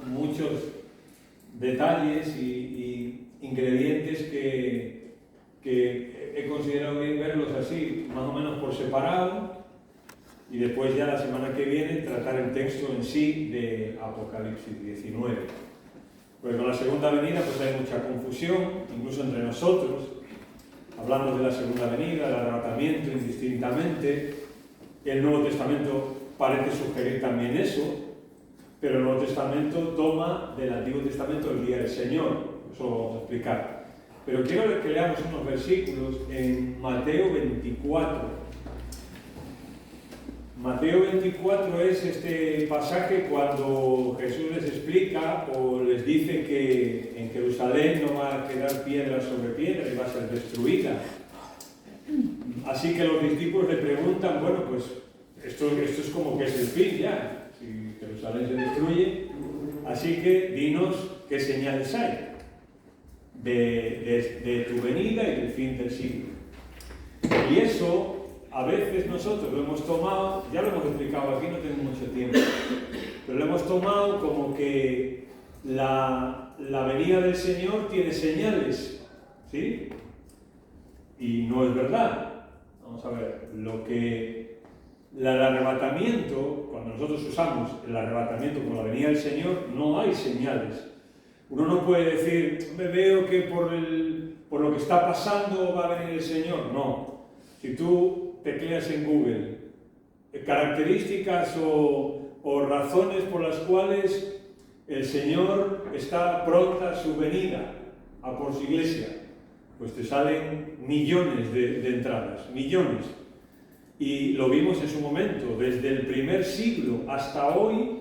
muchos detalles y ingredientes que he considerado bien verlos así, más o menos por separado, y después ya la semana que viene tratar el texto en sí de Apocalipsis 19. Porque con la segunda venida pues hay mucha confusión, incluso entre nosotros. Hablamos de la segunda venida, del arrebatamiento indistintamente. El Nuevo Testamento parece sugerir también eso, pero el Nuevo Testamento toma del Antiguo Testamento el día del Señor. Eso lo vamos a explicar. Pero quiero que leamos unos versículos en Mateo 24. Mateo 24 es este pasaje cuando Jesús les explica o les dice que en Jerusalén no va a quedar piedra sobre piedra y va a ser destruida. Así que los discípulos le preguntan, bueno, pues esto es como que es el fin ya, si Jerusalén se destruye, así que dinos qué señales hay de tu venida y del fin del siglo. Y eso a veces nosotros lo hemos tomado, ya lo hemos explicado aquí, no tengo mucho tiempo, pero lo hemos tomado como que la venida del Señor tiene señales, ¿sí? Y no es verdad. Vamos a ver, el arrebatamiento, cuando nosotros usamos el arrebatamiento como la venida del Señor, no hay señales. Uno no puede decir, me veo que por lo que está pasando va a venir el Señor. No. Si tú tecleas en Google características o razones por las cuales el Señor está pronta a su venida a por su iglesia, pues te salen millones de entradas, millones. Y lo vimos en su momento, desde el primer siglo hasta hoy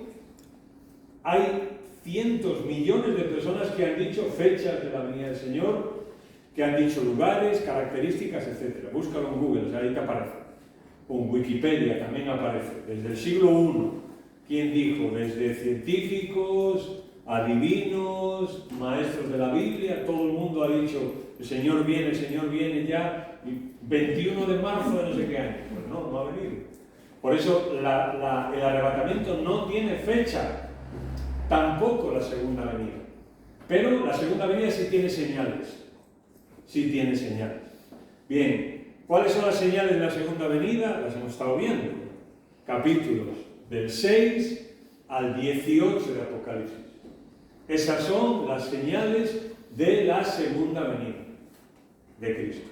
hay cientos, millones de personas que han dicho fechas de la venida del Señor, que han dicho lugares, características, etc. Búscalo en Google, o sea, ahí te aparece. O en Wikipedia también aparece. Desde el siglo I, ¿quién dijo? Desde científicos, adivinos, maestros de la Biblia, todo el mundo ha dicho, el Señor viene ya, y 21 de marzo de no sé qué año. Pues no ha venido. Por eso el arrebatamiento no tiene fecha, tampoco la segunda venida. Pero la segunda venida sí tiene señales. Sí tiene señales. Bien, ¿cuáles son las señales de la segunda venida? Las hemos estado viendo. Capítulos del 6 al 18 de Apocalipsis. Esas son las señales de la segunda venida de Cristo.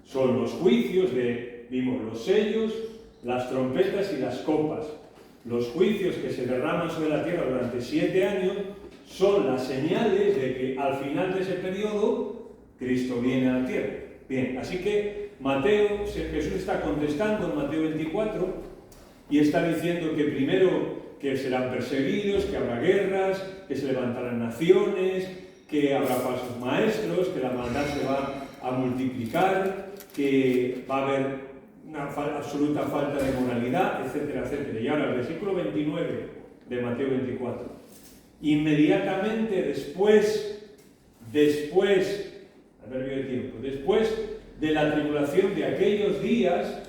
Son los juicios vimos los sellos, las trompetas y las copas. Los juicios que se derraman sobre la tierra durante 7 años son las señales de que al final de ese periodo Cristo viene a la tierra. Bien, así que Jesús está contestando en Mateo 24 y está diciendo que primero que serán perseguidos, que habrá guerras, que se levantarán naciones, que habrá falsos maestros, que la maldad se va a multiplicar, que va a haber una absoluta falta de moralidad, etcétera, etcétera. Y ahora el versículo 29 de Mateo 24. Inmediatamente después de la tribulación de aquellos días,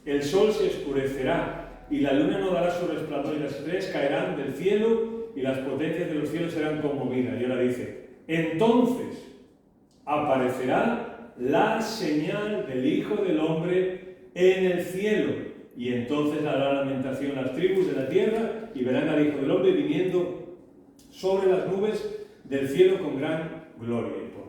el sol se oscurecerá y la luna no dará su resplandor y las estrellas caerán del cielo y las potencias de los cielos serán conmovidas. Y ahora dice, entonces aparecerá la señal del Hijo del Hombre en el cielo y entonces hará lamentación las tribus de la tierra y verán al Hijo del Hombre viniendo sobre las nubes del cielo con gran gloria y poder.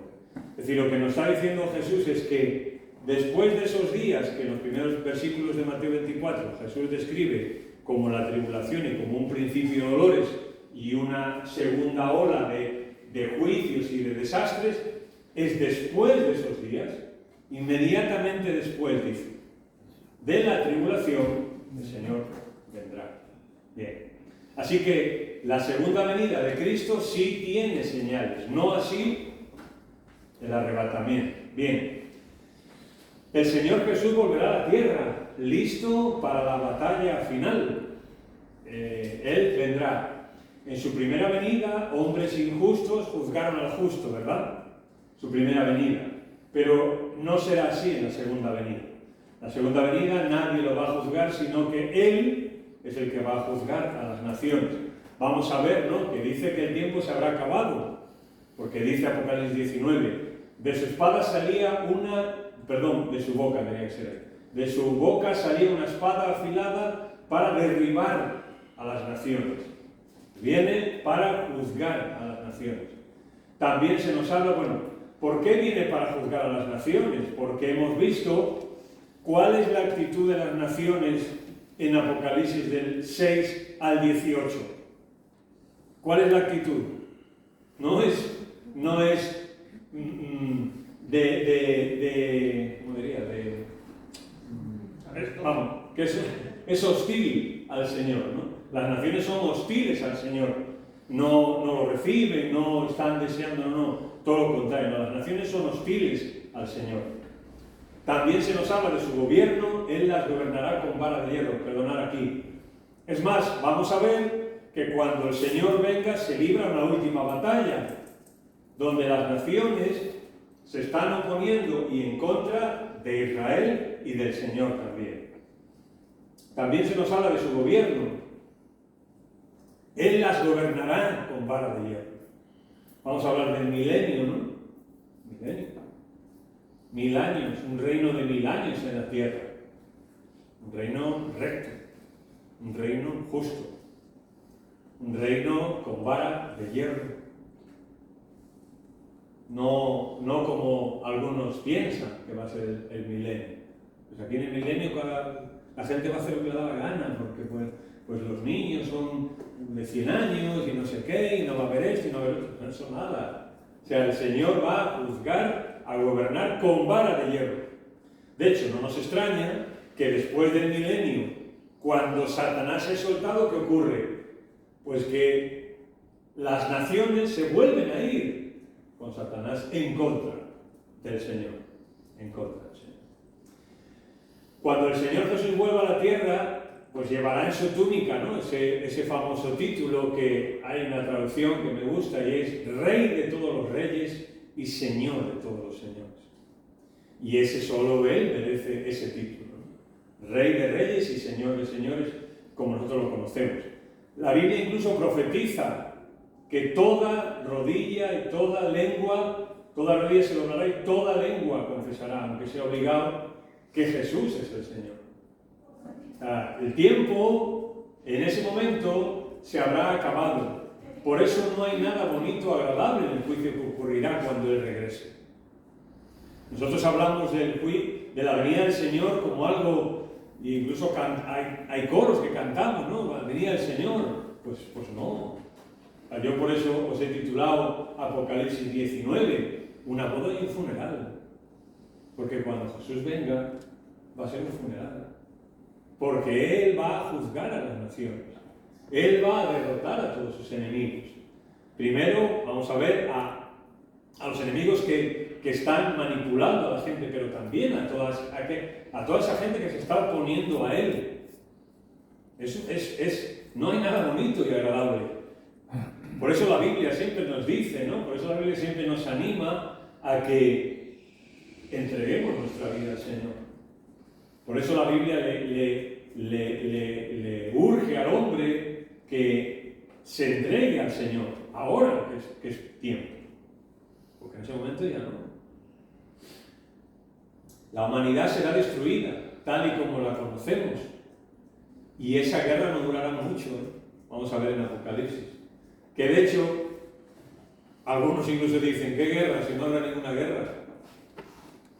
Es decir, lo que nos está diciendo Jesús es que después de esos días que en los primeros versículos de Mateo 24 Jesús describe como la tribulación y como un principio de dolores y una segunda ola de juicios y de desastres, es después de esos días, inmediatamente después, dice, de la tribulación, el Señor vendrá. Bien. Así que la segunda venida de Cristo sí tiene señales, no así el arrebatamiento. Bien. El Señor Jesús volverá a la tierra, listo para la batalla final. Él vendrá. En su primera venida, hombres injustos juzgaron al justo, ¿verdad? Su primera venida. Pero no será así en la segunda venida. La segunda venida nadie lo va a juzgar, sino que Él es el que va a juzgar a las naciones. vamos a ver, ¿no?, que dice que el tiempo se habrá acabado, porque dice Apocalipsis 19, de su espada salía de su boca, tenía que ser, de su boca salía una espada afilada para derribar a las naciones. Viene para juzgar a las naciones. También se nos habla, ¿por qué viene para juzgar a las naciones? Porque hemos visto cuál es la actitud de las naciones en Apocalipsis del 6 al 18. ¿Cuál es la actitud? No es ¿cómo diría? Que es hostil al Señor, ¿no? Las naciones son hostiles al Señor, no lo reciben, no están deseando, no, todo lo contrario, las naciones son hostiles al Señor. También se nos habla de su gobierno, Él las gobernará con vara de hierro, perdonad aquí. Es más, vamos a ver que cuando el Señor venga se libra una última batalla, donde las naciones se están oponiendo y en contra de Israel y del Señor también. También se nos habla de su gobierno. Él las gobernará con vara de hierro. Vamos a hablar del milenio, ¿no? Milenio. 1000 años, un reino de 1000 años en la tierra. Un reino recto, un reino justo, un reino con vara de hierro. No como algunos piensan que va a ser el milenio. Pues aquí en el milenio la gente va a hacer lo que le da la gana, porque pues los niños son de 100 años y no sé qué, y no va a haber esto y no va a haber otro. No, eso nada. O sea, el Señor va a juzgar, a gobernar con vara de hierro. De hecho, no nos extraña que después del milenio, cuando Satanás es soltado, ¿qué ocurre? Pues que las naciones se vuelven a ir con Satanás en contra del Señor. En contra del Señor. Cuando el Señor Jesús vuelva a la tierra, pues llevará en su túnica, ¿no?, ese famoso título que hay en la traducción que me gusta, y es Rey de todos los reyes y Señor de todos los señores. Y solo Él merece ese título, ¿no? Rey de reyes y Señor de señores, como nosotros lo conocemos. La Biblia incluso profetiza que toda rodilla y toda rodilla se doblará y toda lengua confesará, aunque sea obligado, que Jesús es el Señor. El tiempo, en ese momento, se habrá acabado. Por eso no hay nada bonito o agradable en el juicio que ocurrirá cuando Él regrese. Nosotros hablamos de la venida del Señor como algo, e incluso hay coros que cantamos, ¿no? La venida del Señor. Pues no. Yo por eso os he titulado Apocalipsis 19, una boda y un funeral. Porque cuando Jesús venga, va a ser un funeral. Porque Él va a juzgar a las naciones. Él va a derrotar a todos sus enemigos. Primero vamos a ver a los enemigos que están manipulando a la gente, pero también a toda esa gente que se está oponiendo a Él. No hay nada bonito y agradable. Por eso la Biblia siempre nos dice, ¿no? Por eso la Biblia siempre nos anima a que entreguemos nuestra vida al Señor. Por eso la Biblia le urge al hombre que se entregue al Señor, ahora que es tiempo. Porque en ese momento ya no. La humanidad será destruida, tal y como la conocemos. Y esa guerra no durará mucho, ¿eh? Vamos a ver en Apocalipsis. Que de hecho, algunos incluso dicen, ¿qué guerra? Si no habrá ninguna guerra.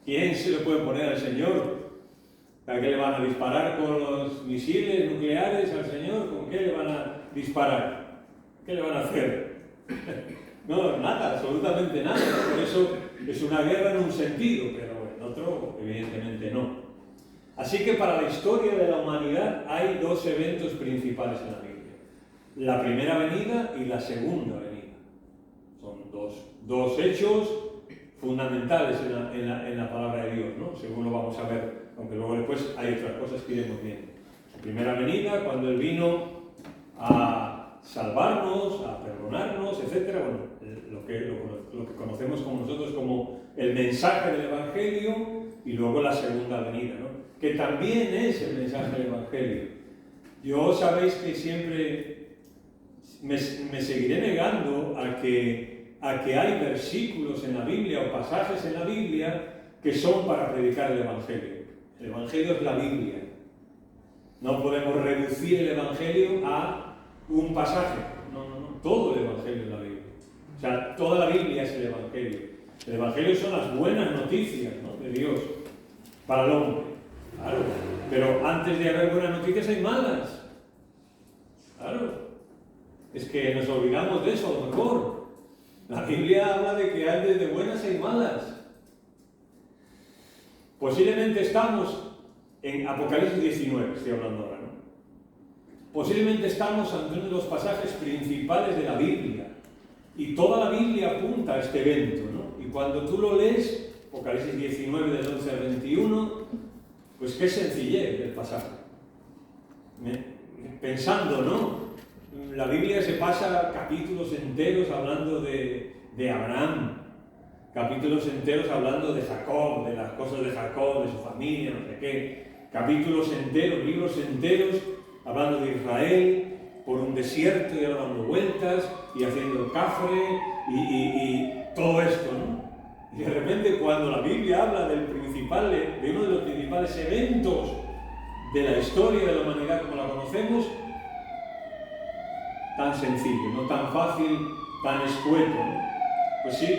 ¿Quién se le puede poner al Señor? ¿A qué le van a disparar con los misiles nucleares al Señor? ¿Con qué le van a disparar? ¿Qué le van a hacer? No, nada, absolutamente nada. Por eso es una guerra en un sentido, pero en otro, evidentemente no. Así que para la historia de la humanidad hay dos eventos principales en la Biblia. La primera venida y la segunda venida. Son dos hechos fundamentales en la palabra de Dios, ¿no? Según lo vamos a ver, aunque luego después hay otras cosas que iremos viendo. Su primera venida, cuando Él vino a salvarnos, a perdonarnos, etc. Bueno, lo que conocemos como nosotros como el mensaje del Evangelio, y luego la segunda venida, ¿no? Que también es el mensaje del Evangelio. Yo sabéis que siempre me seguiré negando a que hay versículos en la Biblia o pasajes en la Biblia que son para predicar el Evangelio. El Evangelio es la Biblia. No podemos reducir el Evangelio a un pasaje. No. Todo el Evangelio es la Biblia. O sea, toda la Biblia es el Evangelio. El Evangelio son las buenas noticias, ¿no?, de Dios para el hombre. Claro. Pero antes de haber buenas noticias hay malas. Claro. Es que nos olvidamos de eso, a lo mejor. La Biblia habla de que antes de buenas hay malas. Posiblemente estamos en Apocalipsis 19, estoy hablando ahora, ¿no? Posiblemente estamos ante uno de los pasajes principales de la Biblia. Y toda la Biblia apunta a este evento, ¿no? Y cuando tú lo lees, Apocalipsis 19, del 11 al 21, pues qué sencillez el pasaje. Pensando, ¿no? La Biblia se pasa capítulos enteros hablando de Abraham, capítulos enteros hablando de Jacob, de las cosas de Jacob, de su familia, no sé qué, capítulos enteros, libros enteros hablando de Israel por un desierto y dando vueltas y haciendo cafre y todo esto, ¿no? Y de repente cuando la Biblia habla de uno de los principales eventos de la historia de la humanidad como la conocemos, tan sencillo, no tan fácil, tan escueto, ¿no? Pues sí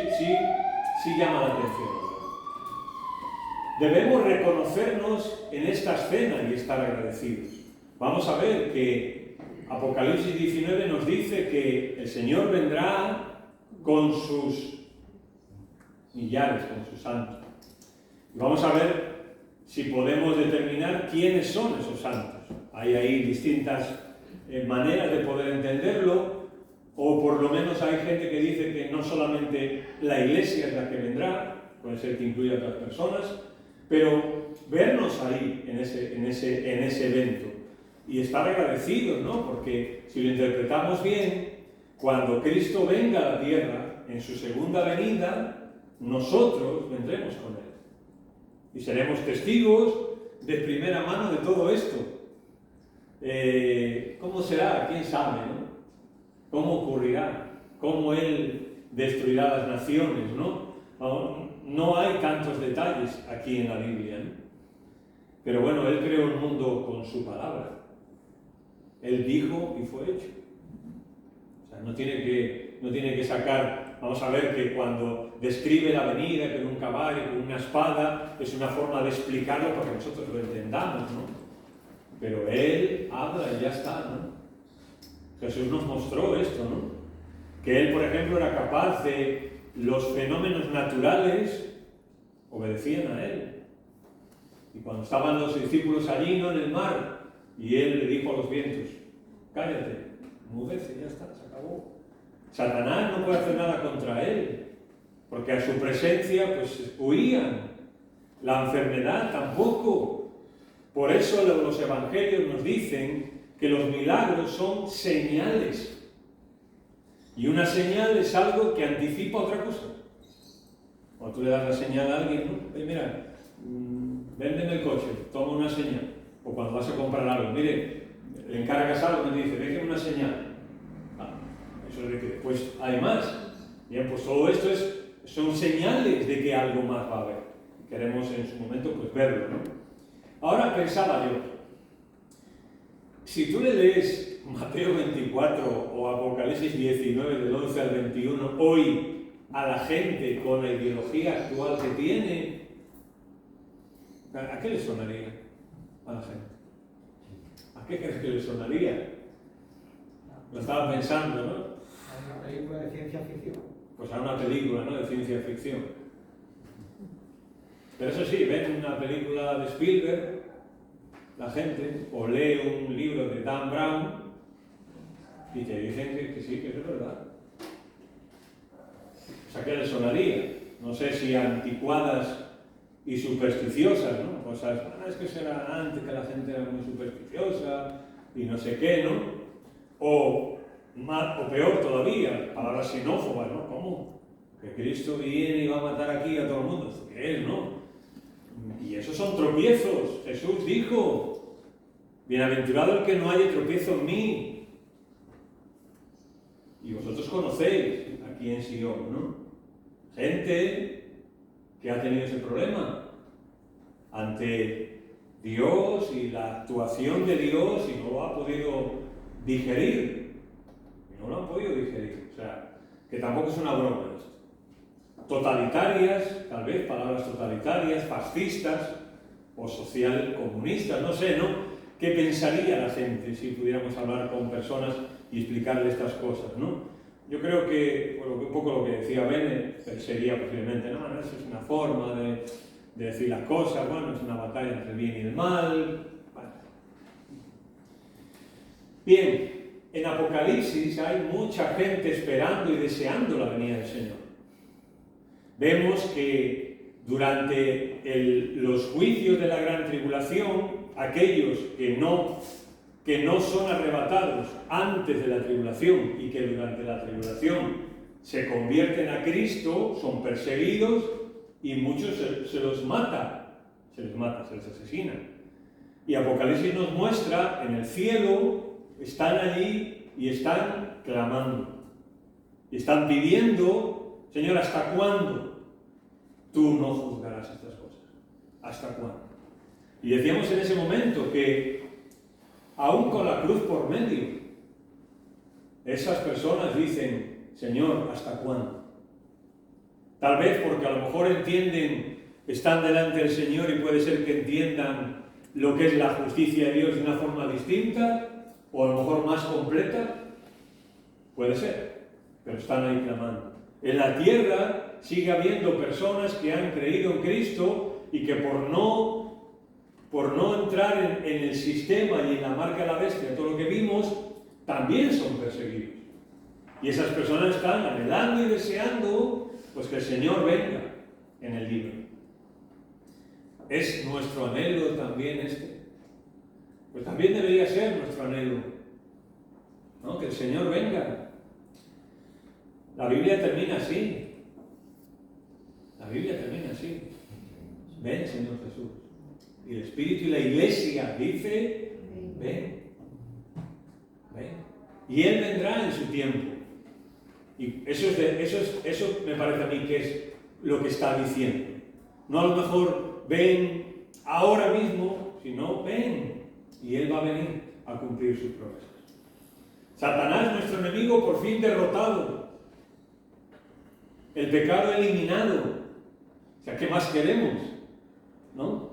llama la atención. Debemos reconocernos en esta escena y estar agradecidos. Vamos a ver que Apocalipsis 19 nos dice que el Señor vendrá con sus millares, con sus santos. Y vamos a ver si podemos determinar quiénes son esos santos. Hay ahí distintas maneras de poder entenderlo, o por lo menos hay gente que dice que no solamente la Iglesia es la que vendrá, puede ser que incluya a otras personas, pero vernos ahí en ese evento y estar agradecidos, ¿no? Porque si lo interpretamos bien, cuando Cristo venga a la tierra en su segunda venida, nosotros vendremos con Él y seremos testigos de primera mano de todo esto. ¿Cómo será? ¿Quién sabe, no? ¿Cómo ocurrirá? ¿Cómo Él destruirá las naciones, no? No hay tantos detalles aquí en la Biblia, ¿no? Pero bueno, Él creó el mundo con su palabra. Él dijo y fue hecho. O sea, no tiene que sacar. Vamos a ver que cuando describe la venida con un caballo, con una espada, es una forma de explicarlo para que nosotros lo entendamos, ¿no? Pero Él habla y ya está, ¿no? Jesús nos mostró esto, ¿no? Que Él, por ejemplo, era capaz de los fenómenos naturales, obedecían a Él. Y cuando estaban los discípulos allí, ¿no?, en el mar, y Él le dijo a los vientos, cállate, mudece, ya está, se acabó. Satanás no puede hacer nada contra Él, porque a su presencia pues huían. La enfermedad tampoco. Por eso los evangelios nos dicen que los milagros son señales. Y una señal es algo que anticipa otra cosa. Cuando tú le das la señal a alguien, ¿no? Mira, véndeme el coche, toma una señal. O cuando vas a comprar algo, mire, le encargas algo y te dice, déjeme una señal. Eso es de que después hay más. Bien, pues todo esto son señales de que algo más va a haber. Queremos en su momento pues verlo, ¿no? Ahora pensaba yo, si tú le lees Mateo 24 o Apocalipsis 19 del 11 al 21 hoy a la gente con la ideología actual que tiene, ¿a qué le sonaría a la gente? ¿A qué crees que le sonaría? Lo estaba pensando, ¿no? A una película de ciencia ficción. Pues a una película, ¿no?, de ciencia ficción. Pero eso sí, ven una película de Spielberg, la gente, o lee un libro de Dan Brown y te dicen que sí, que es verdad. O sea, ¿qué le sonaría? No sé si anticuadas y supersticiosas, ¿no? Cosas, es que será antes, que la gente era muy supersticiosa y no sé qué, ¿no? O peor todavía, palabras xenófobas, ¿no? ¿Cómo? Que Cristo viene y va a matar aquí a todo el mundo. ¿Esto qué es, no? Y esos son tropiezos. Jesús dijo, bienaventurado el que no haya tropiezo en mí. Y vosotros conocéis aquí en Sion, ¿no? Gente que ha tenido ese problema ante Dios y la actuación de Dios y no lo ha podido digerir. No lo han podido digerir. O sea, que tampoco es una broma esto. Totalitarias, tal vez, palabras totalitarias, fascistas o social comunistas, no sé, ¿no? ¿Qué pensaría la gente si pudiéramos hablar con personas y explicarle estas cosas, ¿no? Yo creo que, bueno, un poco lo que decía Bene, sería posiblemente, no, eso es una forma de decir las cosas, bueno, es una batalla entre el bien y el mal. Bueno. Bien, en Apocalipsis hay mucha gente esperando y deseando la venida del Señor. Vemos que durante los juicios de la gran tribulación, aquellos que no son arrebatados antes de la tribulación y que durante la tribulación se convierten a Cristo, son perseguidos y muchos se los mata, se les asesina. Y Apocalipsis nos muestra en el cielo, están allí y están clamando. Y están pidiendo, Señor, ¿hasta cuándo tú no juzgarás estas cosas? ¿Hasta cuándo? Y decíamos en ese momento que, aún con la cruz por medio, esas personas dicen, Señor, ¿hasta cuándo? Tal vez porque a lo mejor entienden, están delante del Señor y puede ser que entiendan lo que es la justicia de Dios de una forma distinta, o a lo mejor más completa, puede ser, pero están ahí clamando. En la tierra sigue habiendo personas que han creído en Cristo y que por no entrar en el sistema y en la marca de la bestia, todo lo que vimos, también son perseguidos. Y esas personas están anhelando y deseando pues que el Señor venga en el libro. ¿Es nuestro anhelo también este? Pues también debería ser nuestro anhelo, ¿no? Que el Señor venga. La Biblia termina así. La Biblia termina así. Ven, Señor Jesús. Y el Espíritu y la Iglesia dice, ven, ven. Y Él vendrá en su tiempo. Y eso me parece a mí que es lo que está diciendo. No a lo mejor ven ahora mismo, sino ven. Y Él va a venir a cumplir sus promesas. Satanás, nuestro enemigo, por fin derrotado. El pecado eliminado. O sea, ¿qué más queremos? ¿No?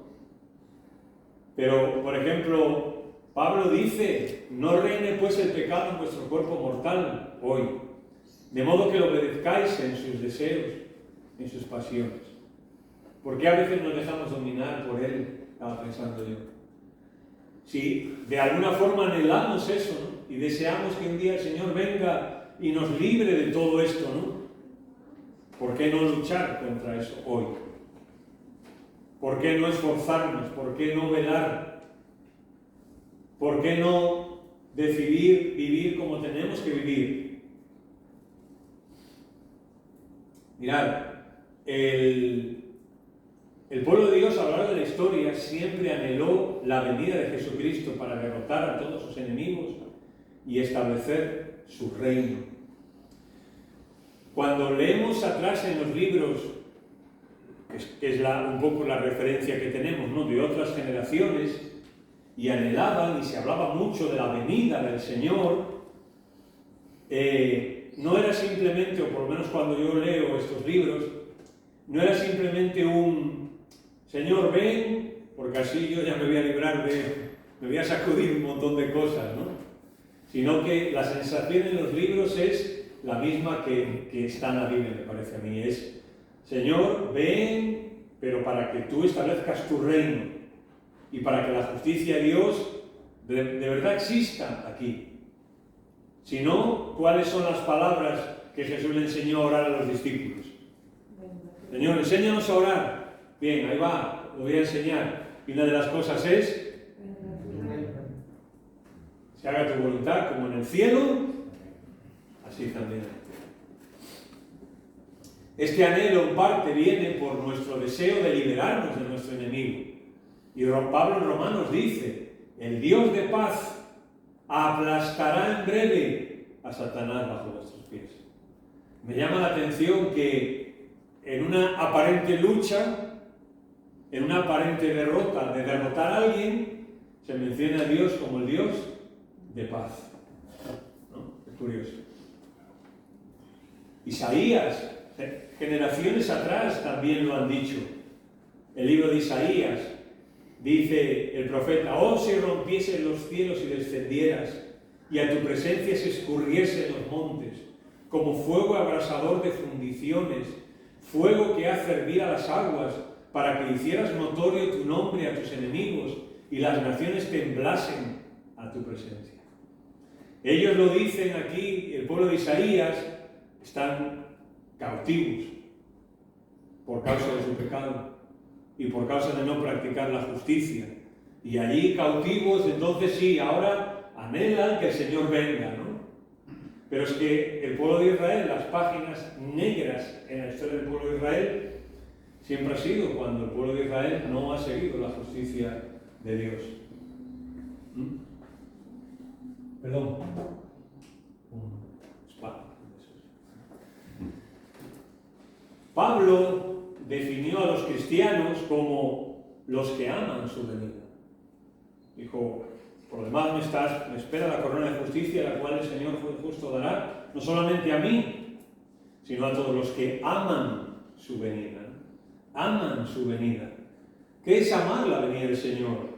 Pero, por ejemplo, Pablo dice, no reine pues el pecado en vuestro cuerpo mortal hoy, de modo que lo obedezcáis en sus deseos, en sus pasiones. Porque a veces nos dejamos dominar por él, estaba pensando yo. Si de alguna forma anhelamos eso, ¿no? Y deseamos que un día el Señor venga y nos libre de todo esto, ¿no? ¿Por qué no luchar contra eso hoy? ¿Por qué no esforzarnos? ¿Por qué no velar? ¿Por qué no decidir vivir como tenemos que vivir? Mirad, el pueblo de Dios a lo largo de la historia siempre anheló la venida de Jesucristo para derrotar a todos sus enemigos y establecer su reino. Cuando leemos atrás en los libros, que es un poco la referencia que tenemos, ¿no?, de otras generaciones, y anhelaban y se hablaba mucho de la venida del Señor, no era simplemente, o por lo menos cuando yo leo estos libros, no era simplemente un Señor, ven, porque así yo ya me voy a librar me voy a sacudir un montón de cosas, ¿no? Sino que la sensación en los libros es la misma que está en la Biblia, me parece a mí, es Señor, ven, pero para que tú establezcas tu reino y para que la justicia de Dios de verdad exista aquí. Si no, ¿cuáles son las palabras que Jesús le enseñó a orar a los discípulos? Señor, enséñanos a orar. Bien, ahí va, lo voy a enseñar. Y una de las cosas es: se haga tu voluntad como en el cielo, así también. Este anhelo en parte viene por nuestro deseo de liberarnos de nuestro enemigo. Y Pablo en Romanos dice: el Dios de paz aplastará en breve a Satanás bajo vuestros pies. Me llama la atención que en una aparente lucha, en una aparente derrota de derrotar a alguien, se menciona a Dios como el Dios de paz. ¿No? Es curioso. Isaías, generaciones atrás también lo han dicho. El libro de Isaías, dice el profeta: oh, si rompiesen los cielos y descendieras, y a tu presencia se escurriesen los montes, como fuego abrasador de fundiciones, fuego que hace hervir a las aguas, para que hicieras notorio tu nombre a tus enemigos, y las naciones temblasen a tu presencia. Ellos lo dicen aquí, el pueblo de Isaías, están cautivos por causa de su pecado y por causa de no practicar la justicia. Y allí cautivos, entonces sí, ahora anhelan que el Señor venga, ¿no? Pero es que el pueblo de Israel, las páginas negras en la historia del pueblo de Israel, siempre ha sido cuando el pueblo de Israel no ha seguido la justicia de Dios. Perdón. Pablo definió a los cristianos como los que aman su venida. Dijo: por lo demás me espera la corona de justicia, la cual el Señor justo dará, no solamente a mí, sino a todos los que aman su venida. Aman su venida. ¿Qué es amar la venida del Señor?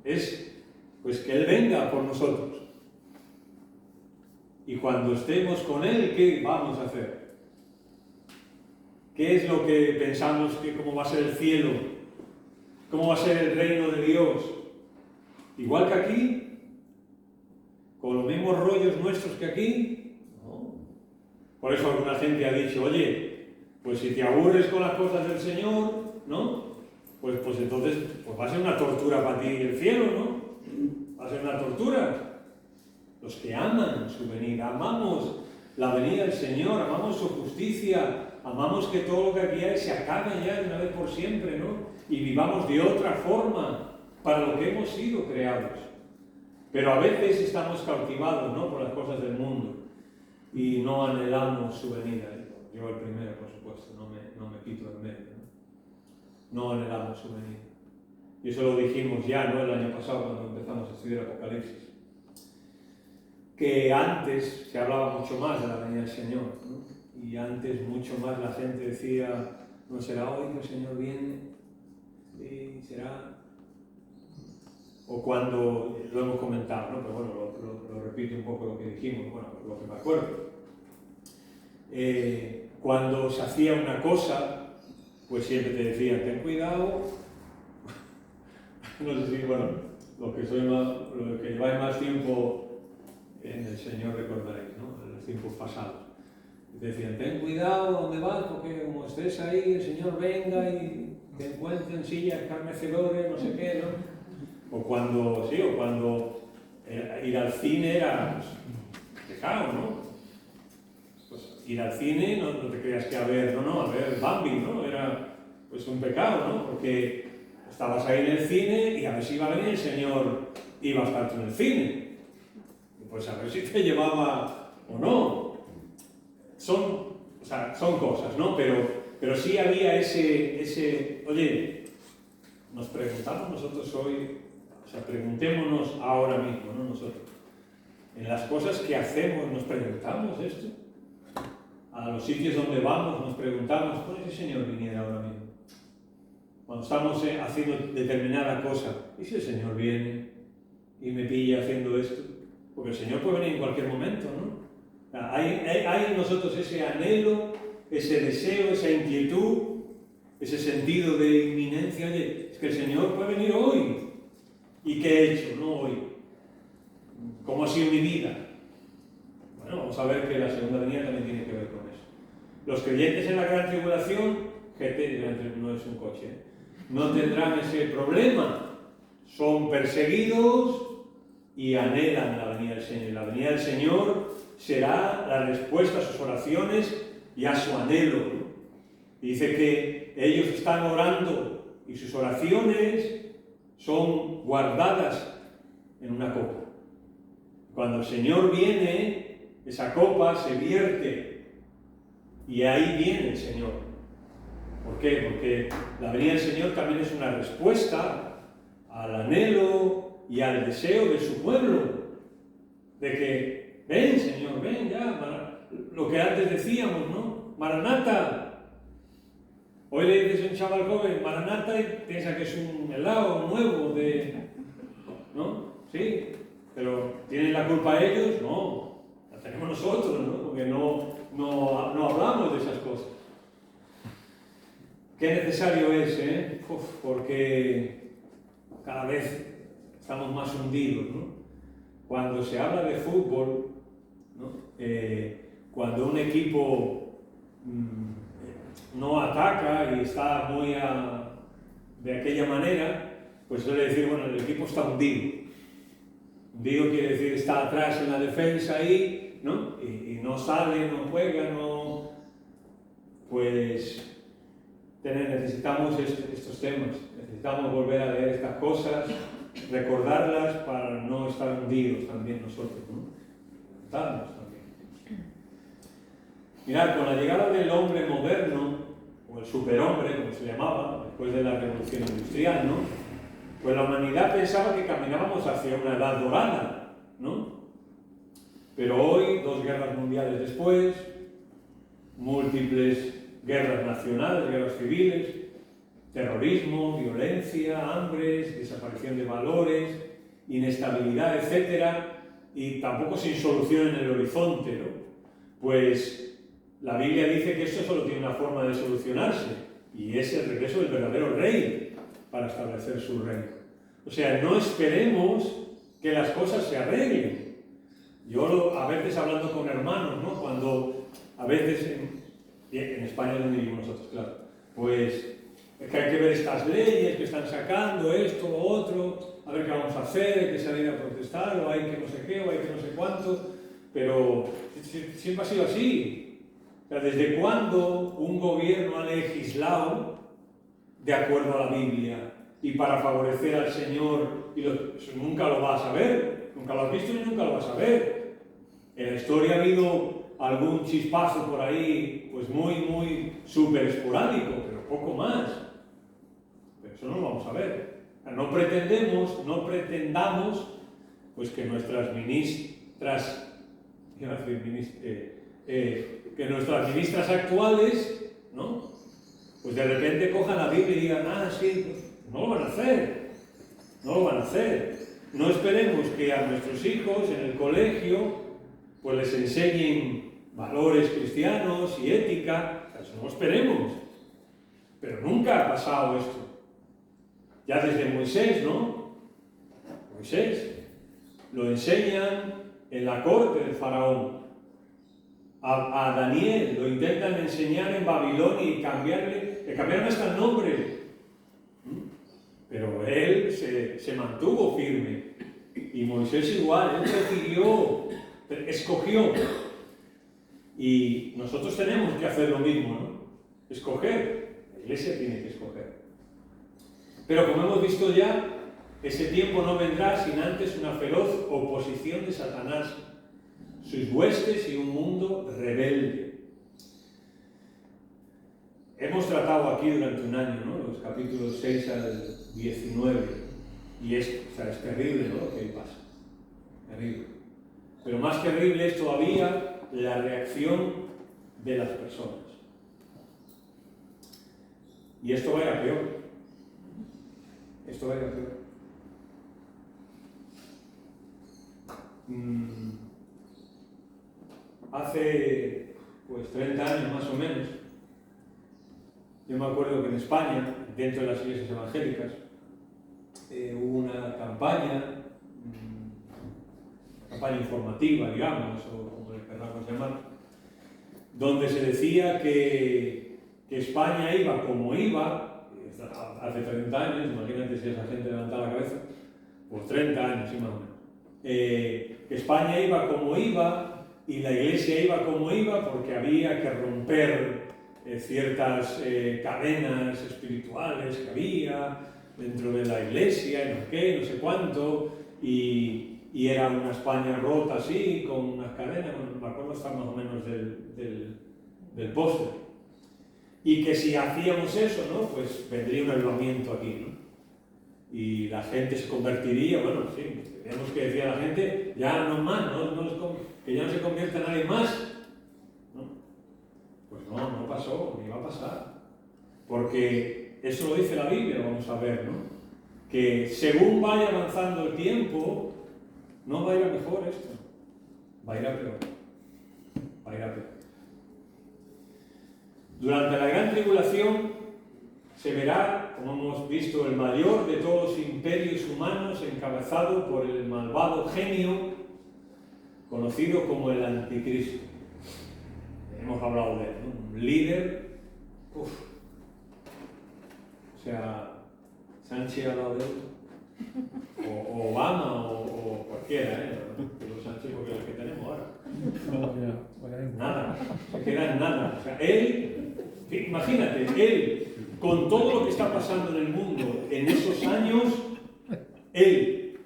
Es pues que Él venga por nosotros. Y cuando estemos con Él, ¿qué vamos a hacer? ¿Qué es lo que pensamos que cómo va a ser el cielo? ¿Cómo va a ser el reino de Dios? Igual que aquí, con los mismos rollos nuestros que aquí. No. Por eso alguna gente ha dicho: oye, pues si te aburres con las cosas del Señor, ¿no? Pues entonces pues va a ser una tortura para ti el cielo, ¿no? Va a ser una tortura. Los que aman su venida, amamos la venida del Señor, amamos su justicia, amamos que todo lo que aquí hay se acabe ya de una vez por siempre, ¿no? Y vivamos de otra forma para lo que hemos sido creados. Pero a veces estamos cautivados, ¿no?, por las cosas del mundo y no anhelamos su venida. Yo el primero, por supuesto, no me quito en medio, ¿no? No anhelamos su venida. Y eso lo dijimos ya, ¿no?, el año pasado cuando empezamos a estudiar Apocalipsis. Que antes se hablaba mucho más de la venida del Señor, ¿no? Y antes mucho más la gente decía: no será hoy que el Señor viene, y será... O cuando, lo hemos comentado, ¿no?, pero bueno, lo repito un poco lo que dijimos, bueno, lo que me acuerdo. Cuando se hacía una cosa, pues siempre te decían: ten cuidado. No sé si, bueno, los que lleváis más tiempo en el Señor recordaréis, ¿no?, en los tiempos pasados. Te decían: ten cuidado donde vas, porque como estés ahí, el Señor venga y te encuentre en sillas escarnecedores, no sé qué, ¿no? O cuando ir al cine era pues, pecado, ¿no? Pues ir al cine, no te creas que a ver Bambi, ¿no? Era pues un pecado, ¿no? Porque estabas ahí en el cine y a ver si iba a venir el Señor, iba a estar tú en el cine. Pues a ver si te llevaba o no. Son cosas, ¿no? Pero sí había ese oye, nos preguntamos nosotros hoy, preguntémonos ahora mismo, ¿no?, nosotros. En las cosas que hacemos nos preguntamos esto. A los sitios donde vamos nos preguntamos: ¿cuál es el Señor viniera ahora mismo? Cuando estamos haciendo determinada cosa, ¿y si el Señor viene y me pilla haciendo esto? Porque el Señor puede venir en cualquier momento, ¿no? Hay en nosotros ese anhelo, ese deseo, esa inquietud, ese sentido de inminencia. Oye, es que el Señor puede venir hoy. ¿Y qué he hecho? No hoy. ¿Cómo ha sido mi vida? Bueno, vamos a ver que la segunda venida también tiene que ver con eso. Los creyentes en la gran tribulación, no es un coche, no tendrán ese problema. Son perseguidos y anhelan la venida del Señor. Y la venida del Señor será la respuesta a sus oraciones y a su anhelo, ¿no? Dice que ellos están orando y sus oraciones son guardadas en una copa. Cuando el Señor viene, esa copa se vierte y ahí viene el Señor. ¿Por qué? Porque la venida del Señor también es una respuesta al anhelo y al deseo de su pueblo, de que, ven Señor, ven ya, lo que antes decíamos, ¿no? Maranata. Hoy le dices a un chaval joven, Maranata, y piensa que es un helado nuevo ¿no? Sí, pero ¿tienen la culpa ellos? No, la tenemos nosotros, ¿no? Porque no hablamos de esas cosas. Qué necesario es, ¿eh? Porque cada vez estamos más hundidos, ¿no? Cuando se habla de fútbol, ¿no? Cuando un equipo no ataca y está muy de aquella manera, pues suele decir, bueno, el equipo está hundido. Hundido quiere decir está atrás en la defensa ahí, ¿no? Y no sale, no juega, no... Pues necesitamos estos temas, necesitamos volver a leer estas cosas, recordarlas para no estar hundidos también nosotros, ¿no? Levantarnos también. Mirad, con la llegada del hombre moderno, o el superhombre, como se llamaba, después de la revolución industrial, ¿no? Pues la humanidad pensaba que caminábamos hacia una edad dorada, ¿no? Pero hoy, 2 guerras mundiales después, múltiples guerras nacionales, guerras civiles, terrorismo, violencia, hambres, desaparición de valores, inestabilidad, etc. Y tampoco sin solución en el horizonte, ¿no? Pues la Biblia dice que esto solo tiene una forma de solucionarse, y es el regreso del verdadero rey para establecer su reino. O sea, no esperemos que las cosas se arreglen. Yo a veces hablando con hermanos, ¿no? Cuando a veces en España es donde vivimos nosotros, claro, pues es que hay que ver estas leyes que están sacando, esto, lo otro, a ver qué vamos a hacer, hay que salir a protestar, o hay que no sé qué, o hay que no sé cuánto, pero siempre ha sido así. O sea, ¿desde cuándo un gobierno ha legislado de acuerdo a la Biblia y para favorecer al Señor? Eso nunca lo vas a ver, nunca lo has visto y nunca lo vas a ver. En la historia ha habido algún chispazo por ahí, pues muy súper esporádico, pero poco más. Pero eso no lo vamos a ver. No pretendamos, pues que nuestras ministras, que nuestras ministras actuales, ¿no? Pues de repente cojan la Biblia y digan, sí, pues no lo van a hacer. No lo van a hacer. No esperemos que a nuestros hijos en el colegio pues les enseñen valores cristianos y ética, eso no esperemos. Pero nunca ha pasado esto. Ya desde Moisés, ¿no? Moisés lo enseñan en la corte del faraón. A Daniel lo intentan enseñar en Babilonia y le cambiaron hasta el nombre. Pero él se mantuvo firme. Y Moisés igual, él prefirió, escogió. Y nosotros tenemos que hacer lo mismo, ¿no? Escoger. La Iglesia tiene que escoger. Pero como hemos visto ya, ese tiempo no vendrá sin antes una feroz oposición de Satanás, sus huestes y un mundo rebelde. Hemos tratado aquí durante un año, ¿no? Los capítulos 6 al 19. Y es terrible, ¿no? Lo que ahí pasa. Terrible. Pero más terrible es todavía la reacción de las personas. Y esto va a ir a peor. Esto va a ir a peor. Hace pues 30 años más o menos, yo me acuerdo que en España, dentro de las iglesias evangélicas, hubo una campaña informativa, digamos, o como le queramos llamar, donde se decía que España iba como iba, hace 30 años, imagínate si esa gente levantaba la cabeza, pues 30 años, sí, más o menos, que España iba como iba y la Iglesia iba como iba porque había que romper ciertas cadenas espirituales que había dentro de la Iglesia, no sé qué, no sé cuánto, y y era una España rota así, con unas cadenas, bueno, me acuerdo hasta más o menos del póster. Y que si hacíamos eso, ¿no? Pues vendría un avivamiento aquí, ¿no? Y la gente se convertiría, bueno, sí, tenemos que decir a la gente, ya no más, que ya no se convierta nadie más, ¿no? Pues no pasó, ni va a pasar. Porque eso lo dice la Biblia, vamos a ver, ¿no? Que según vaya avanzando el tiempo, no va a ir a mejor esto, va a ir a peor. Va a ir a peor. Durante la gran tribulación se verá, como hemos visto, el mayor de todos los imperios humanos encabezado por el malvado genio conocido como el Anticristo. Hemos hablado de él, ¿no? Un líder, o sea, Sánchez ha hablado de él, o Obama, o cualquiera, Pero Sánchez porque es el que tenemos ahora. Nada, se queda en nada. O sea, él, imagínate, él, con todo lo que está pasando en el mundo en esos años, él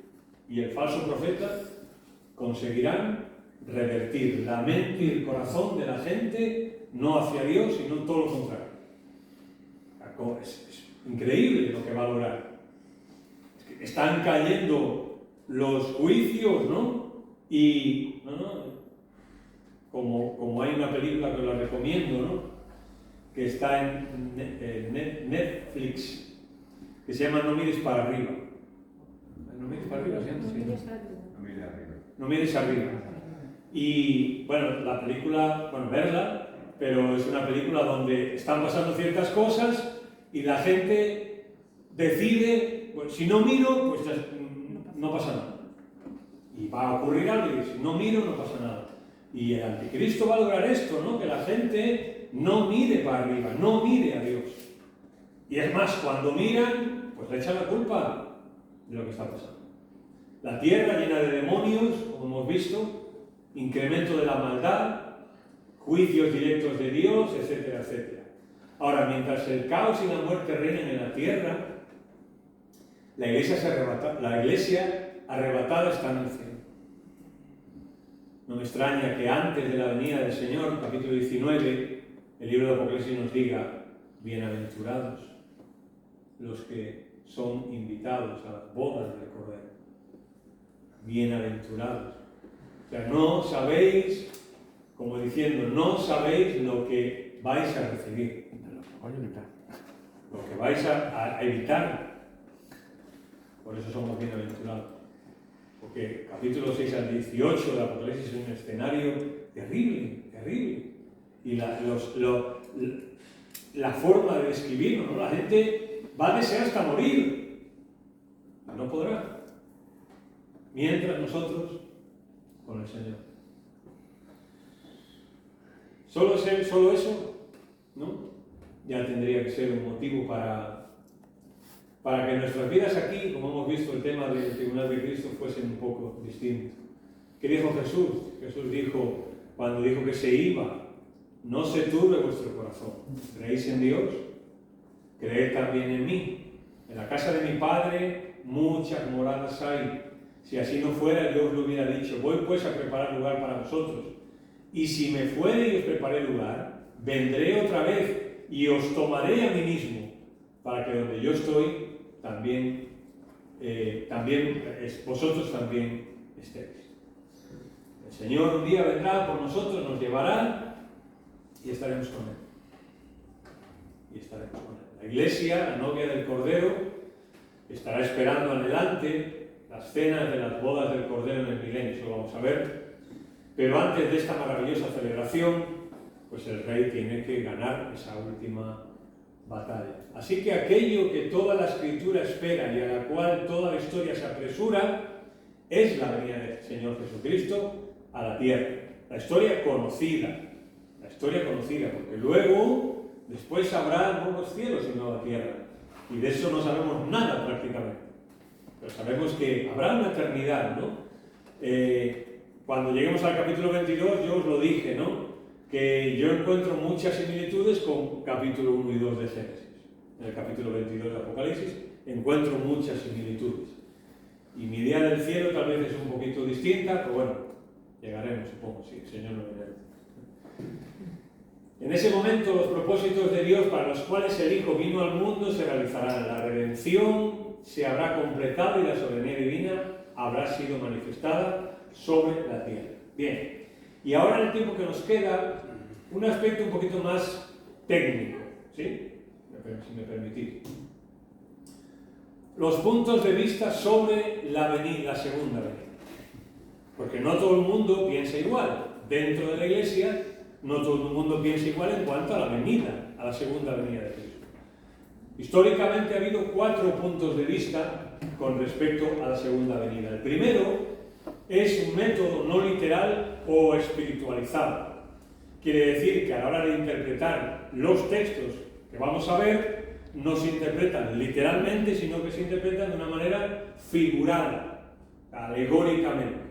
y el falso profeta conseguirán revertir la mente y el corazón de la gente no hacia Dios, sino todo lo contrario. Es increíble lo que va a lograr. Están cayendo los juicios, ¿no? Y, como hay una película que la recomiendo, ¿no? Que está en Netflix, que se llama No mires para arriba. ¿No mires para arriba? No mires arriba. Y, bueno, la película, verla, pero es una película donde están pasando ciertas cosas y la gente decide, pues, si no miro, pues no pasa nada. Y va a ocurrir algo y si no miro, no pasa nada. Y el Anticristo va a lograr esto, ¿no? Que la gente no mire para arriba, no mire a Dios. Y es más, cuando miran, pues le echan la culpa de lo que está pasando. La tierra llena de demonios, como hemos visto, incremento de la maldad, juicios directos de Dios, etcétera, etcétera. Ahora, mientras el caos y la muerte reinan en la tierra, la iglesia arrebatada está en el cielo. No me extraña que antes de la venida del Señor, capítulo 19, el libro de Apocalipsis nos diga, bienaventurados los que son invitados a las bodas del Cordero. Bienaventurados. O sea, no sabéis, como diciendo, no sabéis lo que vais a recibir. Lo que vais a evitar. Por eso somos bienaventurados. Porque capítulo 6 al 18 de Apocalipsis es un escenario terrible, terrible. Y la forma de describirlo, ¿no? La gente va a desear hasta morir. No podrá. Mientras nosotros con el Señor. Solo eso, ¿no? Ya tendría que ser un motivo para que nuestras vidas aquí, como hemos visto, el tema del tribunal de Cristo fuesen un poco distintos. ¿Qué dijo Jesús? Jesús dijo, cuando dijo que se iba, no se turbe vuestro corazón. ¿Creéis en Dios? Creed también en mí. En la casa de mi Padre muchas moradas hay. Si así no fuera, yo os lo hubiera dicho. Voy pues a preparar lugar para vosotros. Y si me fuere y os preparé lugar, vendré otra vez y os tomaré a mí mismo, para que donde yo estoy, vosotros también estéis. El Señor un día vendrá por nosotros, nos llevará y estaremos con Él. La iglesia, la novia del Cordero, estará esperando adelante las cenas de las bodas del Cordero en el milenio. Eso lo vamos a ver. Pero antes de esta maravillosa celebración, pues el rey tiene que ganar esa última batalla. Así que aquello que toda la Escritura espera y a la cual toda la historia se apresura, es la venida del Señor Jesucristo a la tierra. La historia conocida, porque luego, después habrá nuevos cielos y nueva tierra. Y de eso no sabemos nada prácticamente. Pero sabemos que habrá una eternidad, ¿no? Cuando lleguemos al capítulo 22, yo os lo dije, ¿no? Que yo encuentro muchas similitudes con capítulo 1 y 2 de Génesis. En el capítulo 22 de Apocalipsis encuentro muchas similitudes. Y mi idea del cielo tal vez es un poquito distinta, pero bueno, llegaremos, supongo, si el Señor lo permite. En ese momento los propósitos de Dios para los cuales el Hijo vino al mundo se realizarán. La redención se habrá completado y la soberanía divina habrá sido manifestada sobre la tierra. Bien, y ahora en el tiempo que nos queda, un aspecto un poquito más técnico, ¿sí? Si me permitís. Los puntos de vista sobre la segunda venida. Porque no todo el mundo piensa igual. Dentro de la Iglesia, no todo el mundo piensa igual en cuanto a la venida, a la segunda venida de Cristo. Históricamente ha habido 4 puntos de vista con respecto a la segunda venida. El primero es un método no literal o espiritualizado. Quiere decir que a la hora de interpretar los textos que vamos a ver, no se interpretan literalmente, sino que se interpretan de una manera figurada, alegóricamente.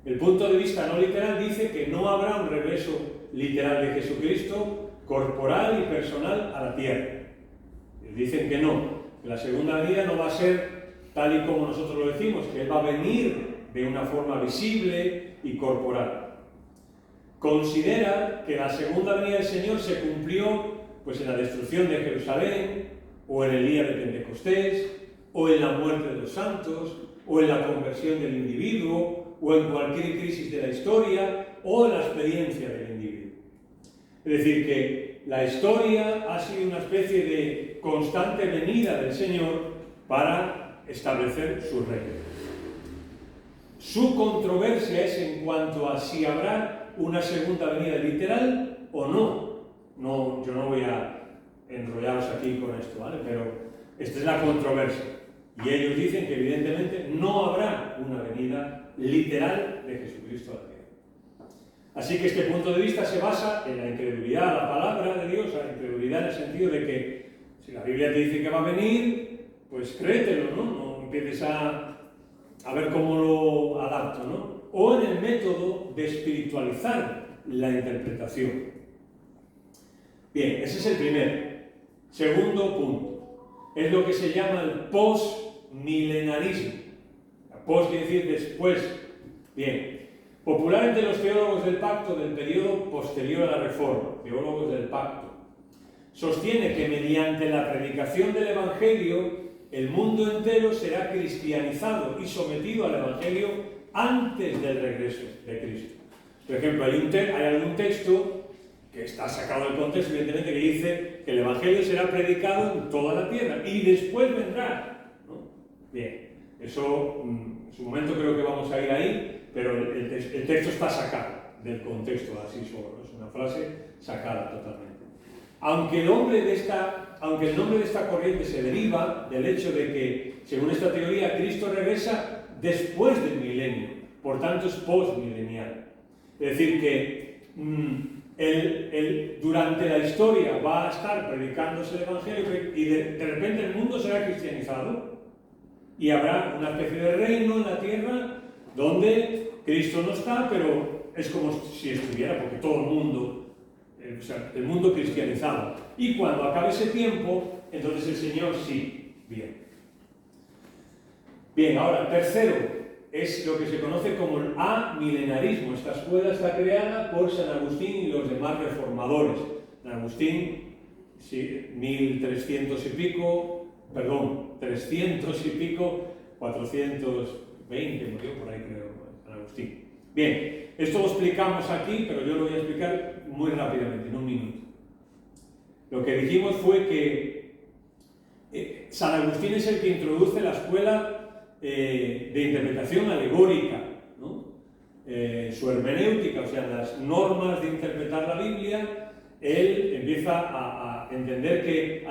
El punto de vista no literal dice que no habrá un regreso literal de Jesucristo, corporal y personal, a la tierra. Dicen que no, que la segunda venida no va a ser tal y como nosotros lo decimos, que Él va a venir de una forma visible y corporal. Considera que la segunda venida del Señor se cumplió pues en la destrucción de Jerusalén, o en el día de Pentecostés, o en la muerte de los santos, o en la conversión del individuo, o en cualquier crisis de la historia, o en la experiencia del individuo. Es decir, que la historia ha sido una especie de constante venida del Señor para establecer su reino. Su controversia es en cuanto a si habrá una segunda venida literal o no. Yo no voy a enrollaros aquí con esto, ¿vale? Pero esta es la controversia. Y ellos dicen que evidentemente no habrá una venida literal de Jesucristo a la tierra. Así que este punto de vista se basa en la incredulidad a la palabra de Dios, la incredulidad en el sentido de que si la Biblia te dice que va a venir, pues créetelo, ¿no? No empieces a ver cómo lo adapto, ¿no? O en el método de espiritualizar la interpretación. Bien, ese es el primero. Segundo punto. Es lo que se llama el postmilenarismo. Post quiere decir después. Bien. Popular entre los teólogos del pacto del periodo posterior a la Reforma, teólogos del pacto, sostiene que mediante la predicación del Evangelio el mundo entero será cristianizado y sometido al Evangelio antes del regreso de Cristo. Por ejemplo, hay algún texto que está sacado del contexto, evidentemente, que dice que el Evangelio será predicado en toda la tierra y después vendrá, ¿no? Bien, eso en su momento creo que vamos a ir ahí, pero el texto está sacado del contexto así solo, es una frase sacada totalmente. Aunque el nombre de esta corriente se deriva del hecho de que, según esta teoría, Cristo regresa después del milenio, por tanto es postmilenial. Es decir, que Él durante la historia va a estar predicándose el Evangelio y de repente el mundo será cristianizado y habrá una especie de reino en la tierra donde Cristo no está, pero es como si estuviera, porque todo el mundo, el mundo cristianizado. Y cuando acabe ese tiempo, entonces el Señor sí viene. Bien, ahora, tercero, es lo que se conoce como el amilenarismo. Esta escuela está creada por San Agustín y los demás reformadores. San Agustín, sí, 300 y pico, 420, murió por ahí creo, San Agustín. Bien, esto lo explicamos aquí, pero yo lo voy a explicar muy rápidamente, en un minuto. Lo que dijimos fue que San Agustín es el que introduce la escuela de interpretación alegórica, ¿no? Su hermenéutica, o sea, las normas de interpretar la Biblia, él empieza a entender que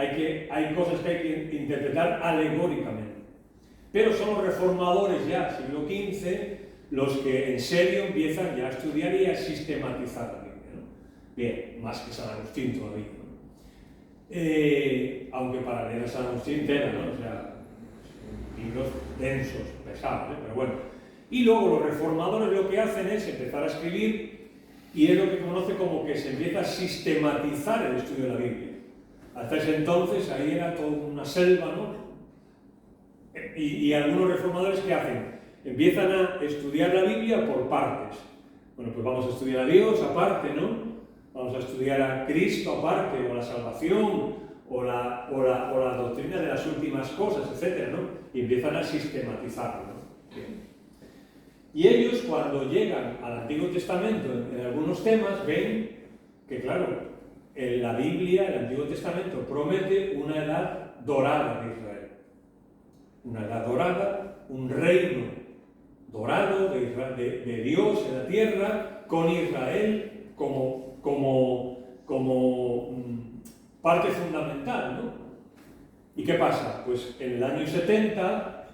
hay cosas que hay que interpretar alegóricamente. Pero son los reformadores ya, siglo XV, los que en serio empiezan ya a estudiar y a sistematizar la Biblia, ¿no? Bien, más que San Agustín todavía, ¿no? Aunque para leer a San Agustín tela, ¿no? O sea, libros densos, pesados, ¿eh? Pero bueno. Y luego los reformadores lo que hacen es empezar a escribir y es lo que conoce como que se empieza a sistematizar el estudio de la Biblia. Hasta ese entonces ahí era toda una selva, ¿no? Y algunos reformadores, ¿qué hacen? Empiezan a estudiar la Biblia por partes. Bueno, pues vamos a estudiar a Dios aparte, ¿no? Vamos a estudiar a Cristo aparte, o la salvación, o la doctrina de las últimas cosas, etc., ¿no? Y empiezan a sistematizarlo, ¿no? Bien. Y ellos, cuando llegan al Antiguo Testamento en algunos temas, ven que, claro, en la Biblia, el Antiguo Testamento, promete una edad dorada de Israel. Una edad dorada, un reino dorado de Dios en la tierra, con Israel como parte fundamental, ¿no? ¿Y qué pasa? Pues en el año 70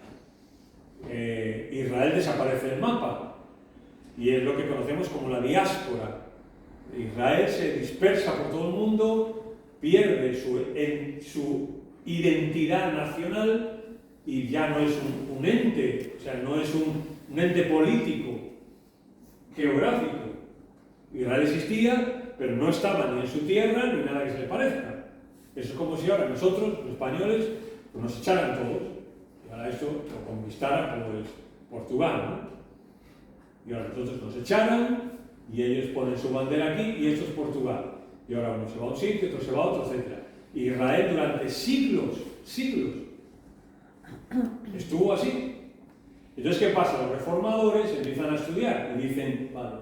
Israel desaparece del mapa y es lo que conocemos como la diáspora. Israel se dispersa por todo el mundo, pierde su identidad nacional y ya no es un ente, o sea, no es un ente político, geográfico. Israel existía, pero no estaba ni en su tierra ni nada que se le parezca. Eso es como si ahora nosotros, los españoles, pues nos echaran todos. Y ahora eso lo conquistara pues Portugal, ¿no? Y ahora nosotros nos echaran y ellos ponen su bandera aquí y esto es Portugal. Y ahora uno se va a un sitio, otro se va a otro, etc. Israel durante siglos estuvo así. Entonces, ¿qué pasa? Los reformadores empiezan a estudiar y dicen, vale,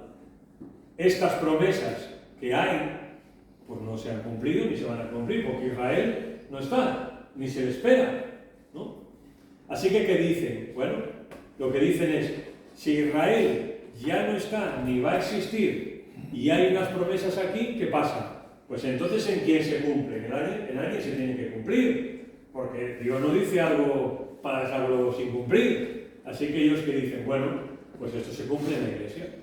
estas promesas que hay, pues no se han cumplido ni se van a cumplir, porque Israel no está, ni se le espera, ¿no? Así que, ¿qué dicen? Bueno, lo que dicen es, si Israel ya no está ni va a existir y hay unas promesas aquí, ¿qué pasa? Pues entonces, ¿en quién se cumple? En alguien se tiene que cumplir, porque Dios no dice algo para dejarlo sin cumplir. Así que ellos que dicen, bueno, pues esto se cumple en la Iglesia.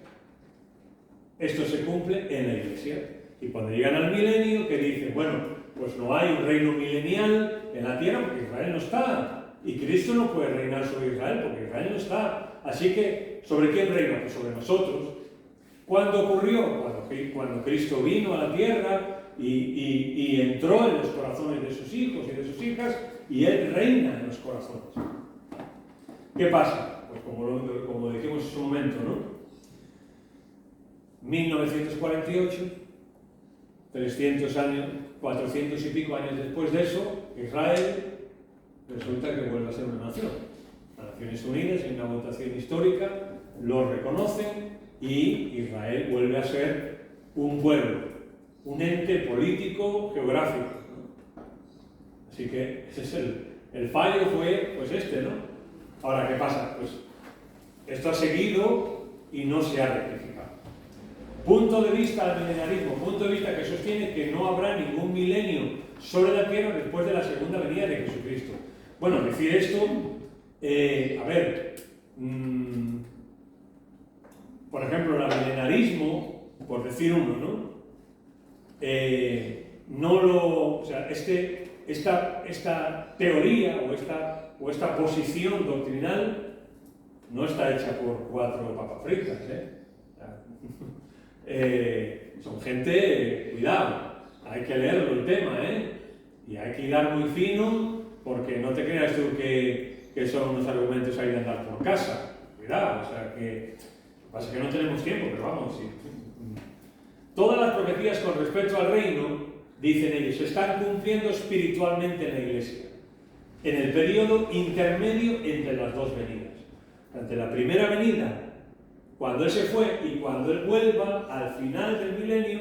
Esto se cumple en la Iglesia. Y cuando llegan al milenio, que dicen, bueno, pues no hay un reino milenial en la tierra porque Israel no está. Y Cristo no puede reinar sobre Israel porque Israel no está. Así que, ¿sobre quién reina? Pues sobre nosotros. ¿Cuándo ocurrió? Cuando Cristo vino a la tierra y entró en los corazones de sus hijos y de sus hijas, y Él reina en los corazones. ¿Qué pasa? Pues como dijimos en su momento, ¿no? 1948, 300 años, 400 y pico años después de eso, Israel resulta que vuelve a ser una nación. Las Naciones Unidas, en una votación histórica, lo reconocen y Israel vuelve a ser un pueblo, un ente político geográfico, ¿no? Así que ese es el fallo fue pues ¿no? Ahora, ¿qué pasa? Pues esto ha seguido y no se ha rectificado. Punto de vista del milenarismo, punto de vista que sostiene que no habrá ningún milenio sobre la tierra después de la segunda venida de Jesucristo. Bueno, decir esto, por ejemplo, el milenarismo, por decir uno, ¿no? O sea, esta teoría o esta posición doctrinal no está hecha por 4 papas fritas, son gente, cuidado, hay que leerlo el tema, y hay que hilar muy fino, porque no te creas tú que son unos argumentos ahí de andar por casa, cuidado, o sea que, lo que pasa es que no tenemos tiempo, pero vamos, sí. Todas las profecías con respecto al reino, dicen ellos, se están cumpliendo espiritualmente en la Iglesia, en el periodo intermedio entre las dos venidas, ante la primera venida, cuando Él se fue y cuando Él vuelva al final del milenio,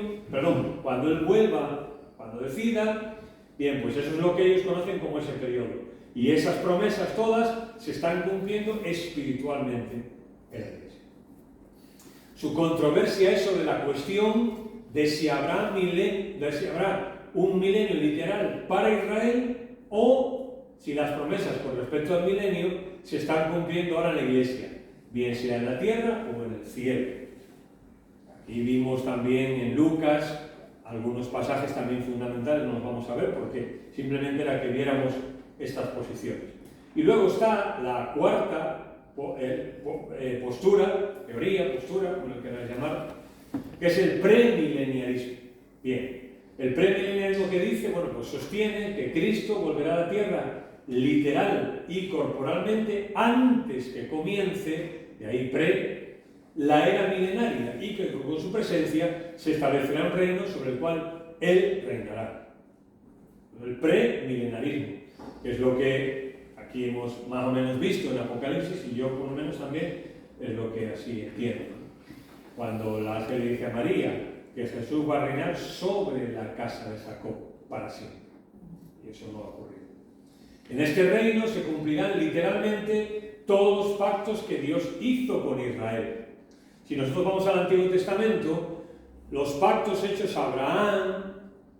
cuando Él vuelva, cuando decida, bien, pues eso es lo que ellos conocen como ese periodo. Y esas promesas todas se están cumpliendo espiritualmente en la Iglesia. Su controversia es sobre la cuestión de si habrá un milenio literal para Israel o si las promesas con respecto al milenio se están cumpliendo ahora en la Iglesia, bien sea en la tierra o en el cielo. Aquí vimos también en Lucas algunos pasajes también fundamentales, no los vamos a ver porque simplemente era que viéramos estas posiciones. Y luego está la cuarta teoría, como lo queráis llamar, que es el premileniarismo. Bien, el premileniarismo que dice, bueno, pues sostiene que Cristo volverá a la tierra literal y corporalmente antes que comience, de ahí pre, la era milenaria y que con su presencia se establecerá un reino sobre el cual Él reinará. El premilenarismo, que es lo que aquí hemos más o menos visto en Apocalipsis, y yo por lo menos también es lo que así entiendo. Cuando el ángel le dice a María que Jesús va a reinar sobre la casa de Jacob para siempre. Y eso no ha ocurrido. En este reino se cumplirán literalmente todos los pactos que Dios hizo con Israel. Si nosotros vamos al Antiguo Testamento, los pactos hechos a Abraham,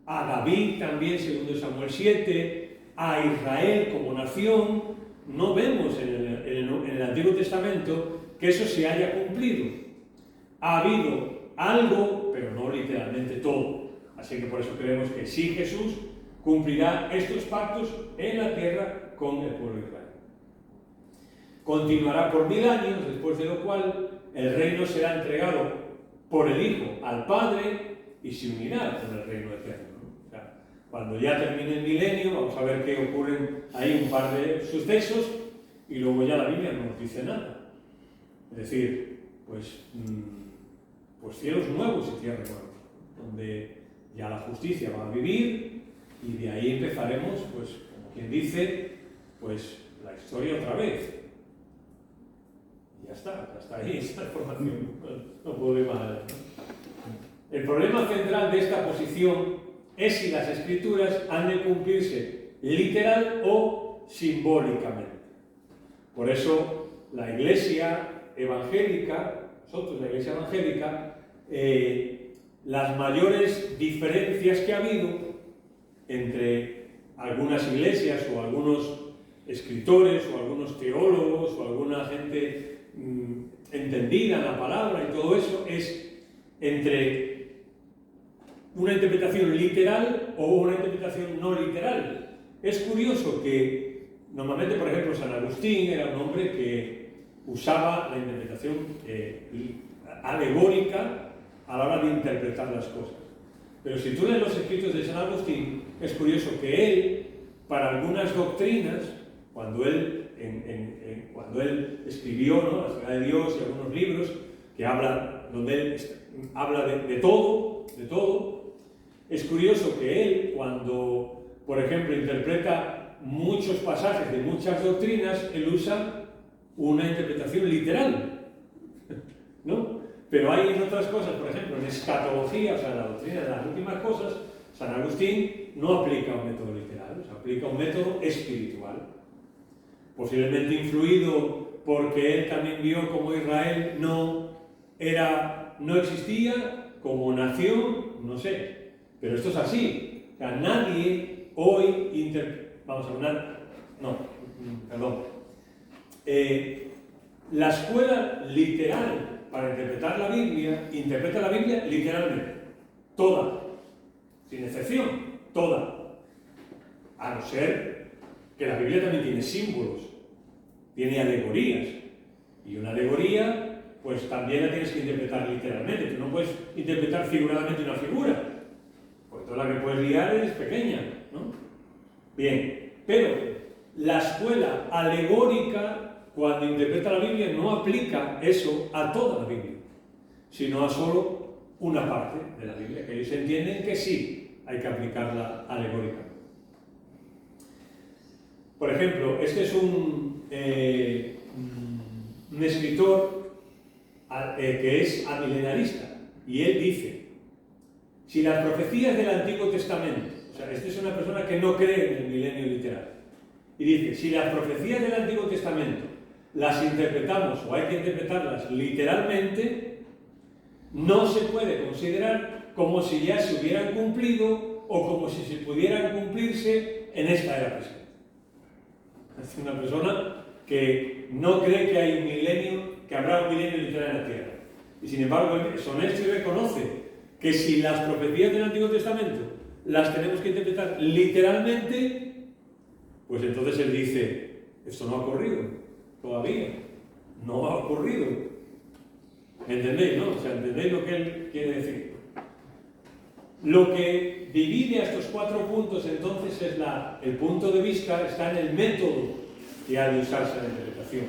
a David también, segundo Samuel 7, a Israel como nación, no vemos en el Antiguo Testamento que eso se haya cumplido. Ha habido algo, pero no literalmente todo. Así que por eso creemos que sí, Jesús cumplirá estos pactos en la tierra con el pueblo de Israel. Continuará por 1000 años, después de lo cual el reino será entregado por el Hijo al Padre y se unirá con el reino eterno. O sea, cuando ya termine el milenio, vamos a ver qué ocurren ahí un par de sucesos y luego ya la Biblia no nos dice nada. Es decir, pues cielos nuevos y tierra nueva, donde ya la justicia va a vivir y de ahí empezaremos, pues, como quien dice, pues la historia otra vez. Y ya está ahí esa información, no puedo ir más allá. El problema central de esta posición es si las escrituras han de cumplirse literal o simbólicamente. Por eso la Iglesia evangélica, nosotros la Iglesia evangélica, las mayores diferencias que ha habido entre algunas iglesias o algunos escritores o algunos teólogos o alguna gente entendida en la palabra y todo eso es entre una interpretación literal o una interpretación no literal. Es curioso que normalmente, por ejemplo, San Agustín era un hombre que usaba la interpretación alegórica a la hora de interpretar las cosas. Pero si tú lees los escritos de San Agustín, es curioso que él, para algunas doctrinas, cuando él escribió, ¿no?, La Ciudad de Dios y algunos libros que donde él habla de todo, es curioso que él, cuando, por ejemplo, interpreta muchos pasajes de muchas doctrinas, él usa una interpretación literal, ¿no? Pero hay en otras cosas, por ejemplo, en escatología, o sea, la doctrina de las últimas cosas, San Agustín no aplica un método literal, o sea, aplica un método espiritual. Posiblemente influido porque él también vio como Israel no existía como nación, no sé. Pero esto es así. O sea, nadie hoy la escuela literal para interpretar la Biblia, interpreta la Biblia literalmente. Toda. Sin excepción. Toda. A no ser que la Biblia también tiene símbolos. Tiene alegorías. Y una alegoría, pues también la tienes que interpretar literalmente. Tú no puedes interpretar figuradamente una figura. Porque toda la que puedes liar es pequeña, ¿no? Bien. Pero la escuela alegórica, cuando interpreta la Biblia, no aplica eso a toda la Biblia, sino a solo una parte de la Biblia, que ellos entienden que sí hay que aplicarla alegóricamente. Por ejemplo, este es un escritor que es amilenarista, y él dice, si las profecías del Antiguo Testamento, o sea, esta es una persona que no cree en el milenio literal, y dice, si las profecías del Antiguo Testamento las interpretamos o hay que interpretarlas literalmente, no se puede considerar como si ya se hubieran cumplido o como si se pudieran cumplirse en esta era presente. Es una persona que no cree que hay un milenio, que habrá un milenio literal en la tierra. Y sin embargo, es honesto y reconoce que si las profecías del Antiguo Testamento las tenemos que interpretar literalmente, pues entonces él dice, esto no ha ocurrido. Todavía no ha ocurrido. ¿Entendéis, no? O sea, ¿entendéis lo que él quiere decir? Lo que divide a estos 4 puntos entonces es el punto de vista, está en el método que ha de usarse en la interpretación.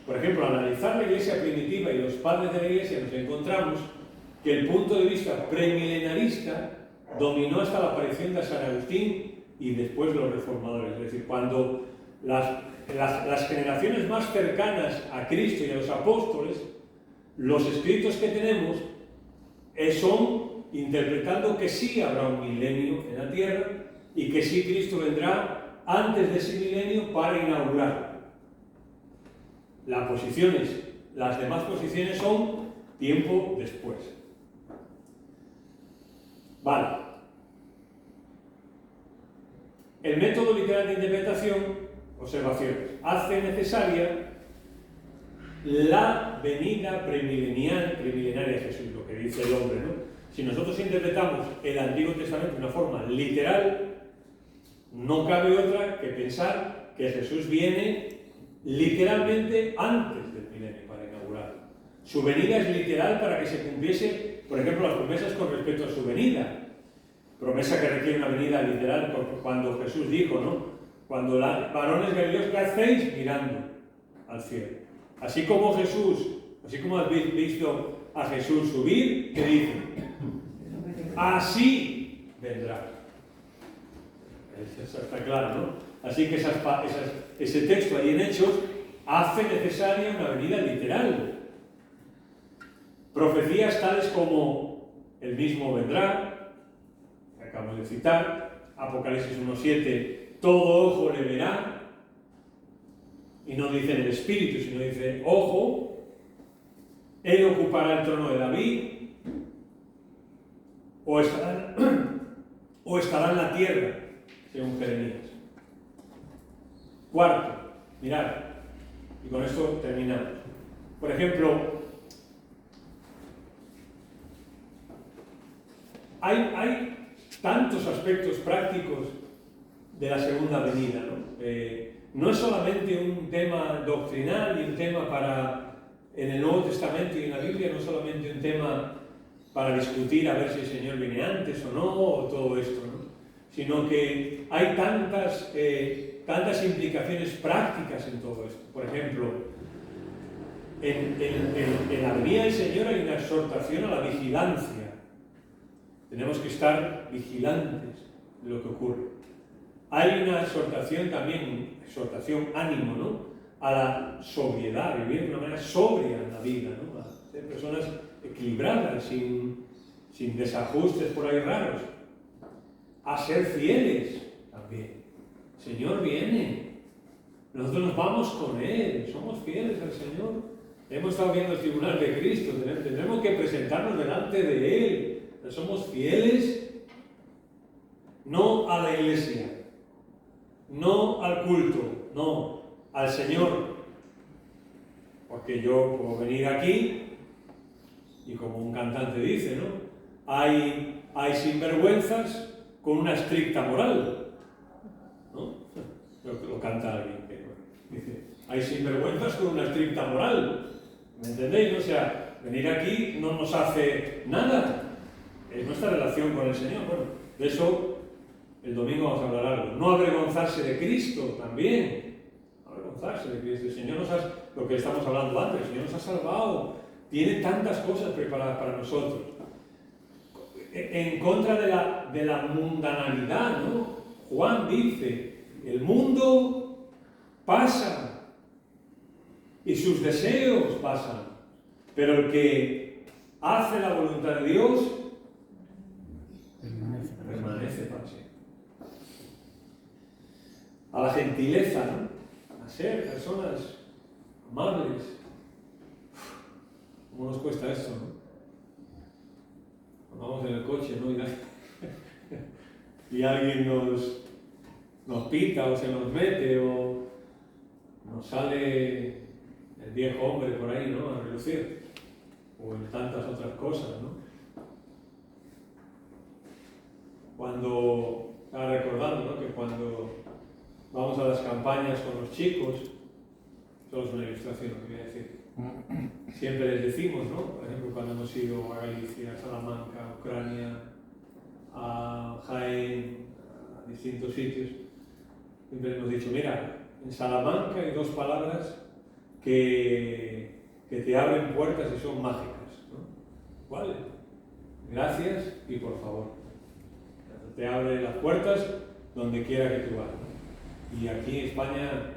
Por ejemplo, al analizar la iglesia primitiva y los padres de la iglesia nos encontramos que el punto de vista premilenarista dominó hasta la aparición de San Agustín y después los reformadores. Es decir, cuando las generaciones más cercanas a Cristo y a los apóstoles, los escritos que tenemos son interpretando que sí habrá un milenio en la tierra y que sí Cristo vendrá antes de ese milenio para inaugurar. Las demás posiciones son tiempo después. Vale. El método literal de interpretación, observaciones, hace necesaria la venida premilenaria de Jesús, lo que dice el hombre, ¿no? Si nosotros interpretamos el Antiguo Testamento de una forma literal, no cabe otra que pensar que Jesús viene literalmente antes del milenio para inaugurar. Su venida es literal para que se cumpliese, por ejemplo, las promesas con respecto a su venida. Promesa que requiere una venida literal, cuando Jesús dijo, ¿no? Cuando varones galileos, ¿qué hacéis mirando al cielo? Así como habéis visto a Jesús subir, ¿qué dice? Así vendrá. Eso está claro, ¿no? Así que ese texto ahí en Hechos hace necesaria una venida literal. Profecías tales como el mismo vendrá, que acabamos de citar, Apocalipsis 1:7, todo ojo le verá, y no dice en el espíritu, sino dice ojo, él ocupará el trono de David, o estará en la tierra, según Jeremías. Cuarto, mirad, y con esto terminamos. Por ejemplo, hay tantos aspectos prácticos de la segunda venida, ¿no? No es solamente un tema doctrinal y un tema en el Nuevo Testamento y en la Biblia, no es solamente un tema para discutir a ver si el Señor viene antes o no, o todo esto, ¿no? Sino que hay tantas implicaciones prácticas en todo esto. Por ejemplo, en la venida del Señor hay una exhortación a la vigilancia. Tenemos que estar vigilantes de lo que ocurre. Hay una exhortación también, ánimo, ¿no? A la sobriedad, vivir de una manera sobria en la vida, ¿no? A ser personas equilibradas, sin desajustes por ahí raros. A ser fieles también. El Señor viene. Nosotros nos vamos con Él, somos fieles al Señor. Hemos estado viendo el tribunal de Cristo, tendremos que presentarnos delante de Él. Somos fieles no a la iglesia, no al culto, no, al Señor. Porque yo puedo venir aquí y como un cantante dice, ¿no? Hay sinvergüenzas con una estricta moral, ¿no? Lo canta alguien que dice, hay sinvergüenzas con una estricta moral. ¿Me entendéis? O sea, venir aquí no nos hace nada. Es nuestra relación con el Señor. Bueno, de eso el domingo vamos a hablar algo. No avergonzarse de Cristo también. No avergonzarse de Cristo. El Señor lo que estamos hablando antes, el Señor nos ha salvado. Tiene tantas cosas preparadas para nosotros. En contra de la mundanalidad, ¿no? Juan dice, el mundo pasa y sus deseos pasan, pero el que hace la voluntad de Dios permanece para siempre. A la gentileza, ¿no? A ser personas amables. ¿Cómo nos cuesta esto, no? Cuando vamos en el coche, ¿no? Y alguien nos pita o se nos mete o nos sale el viejo hombre por ahí, ¿no? A relucir. O en tantas otras cosas, ¿no? Estaba recordando, ¿no? Que cuando vamos a las campañas con los chicos, solo es una ilustración lo que voy a decir, siempre les decimos, ¿no? Por ejemplo, cuando hemos ido a Galicia, a Salamanca, a Ucrania, distintos sitios, siempre hemos dicho, mira, en Salamanca hay dos palabras que te abren puertas y son mágicas, ¿no? ¿Cuáles? Gracias y por favor. Te abre las puertas donde quiera que tú vayas. Y aquí en España,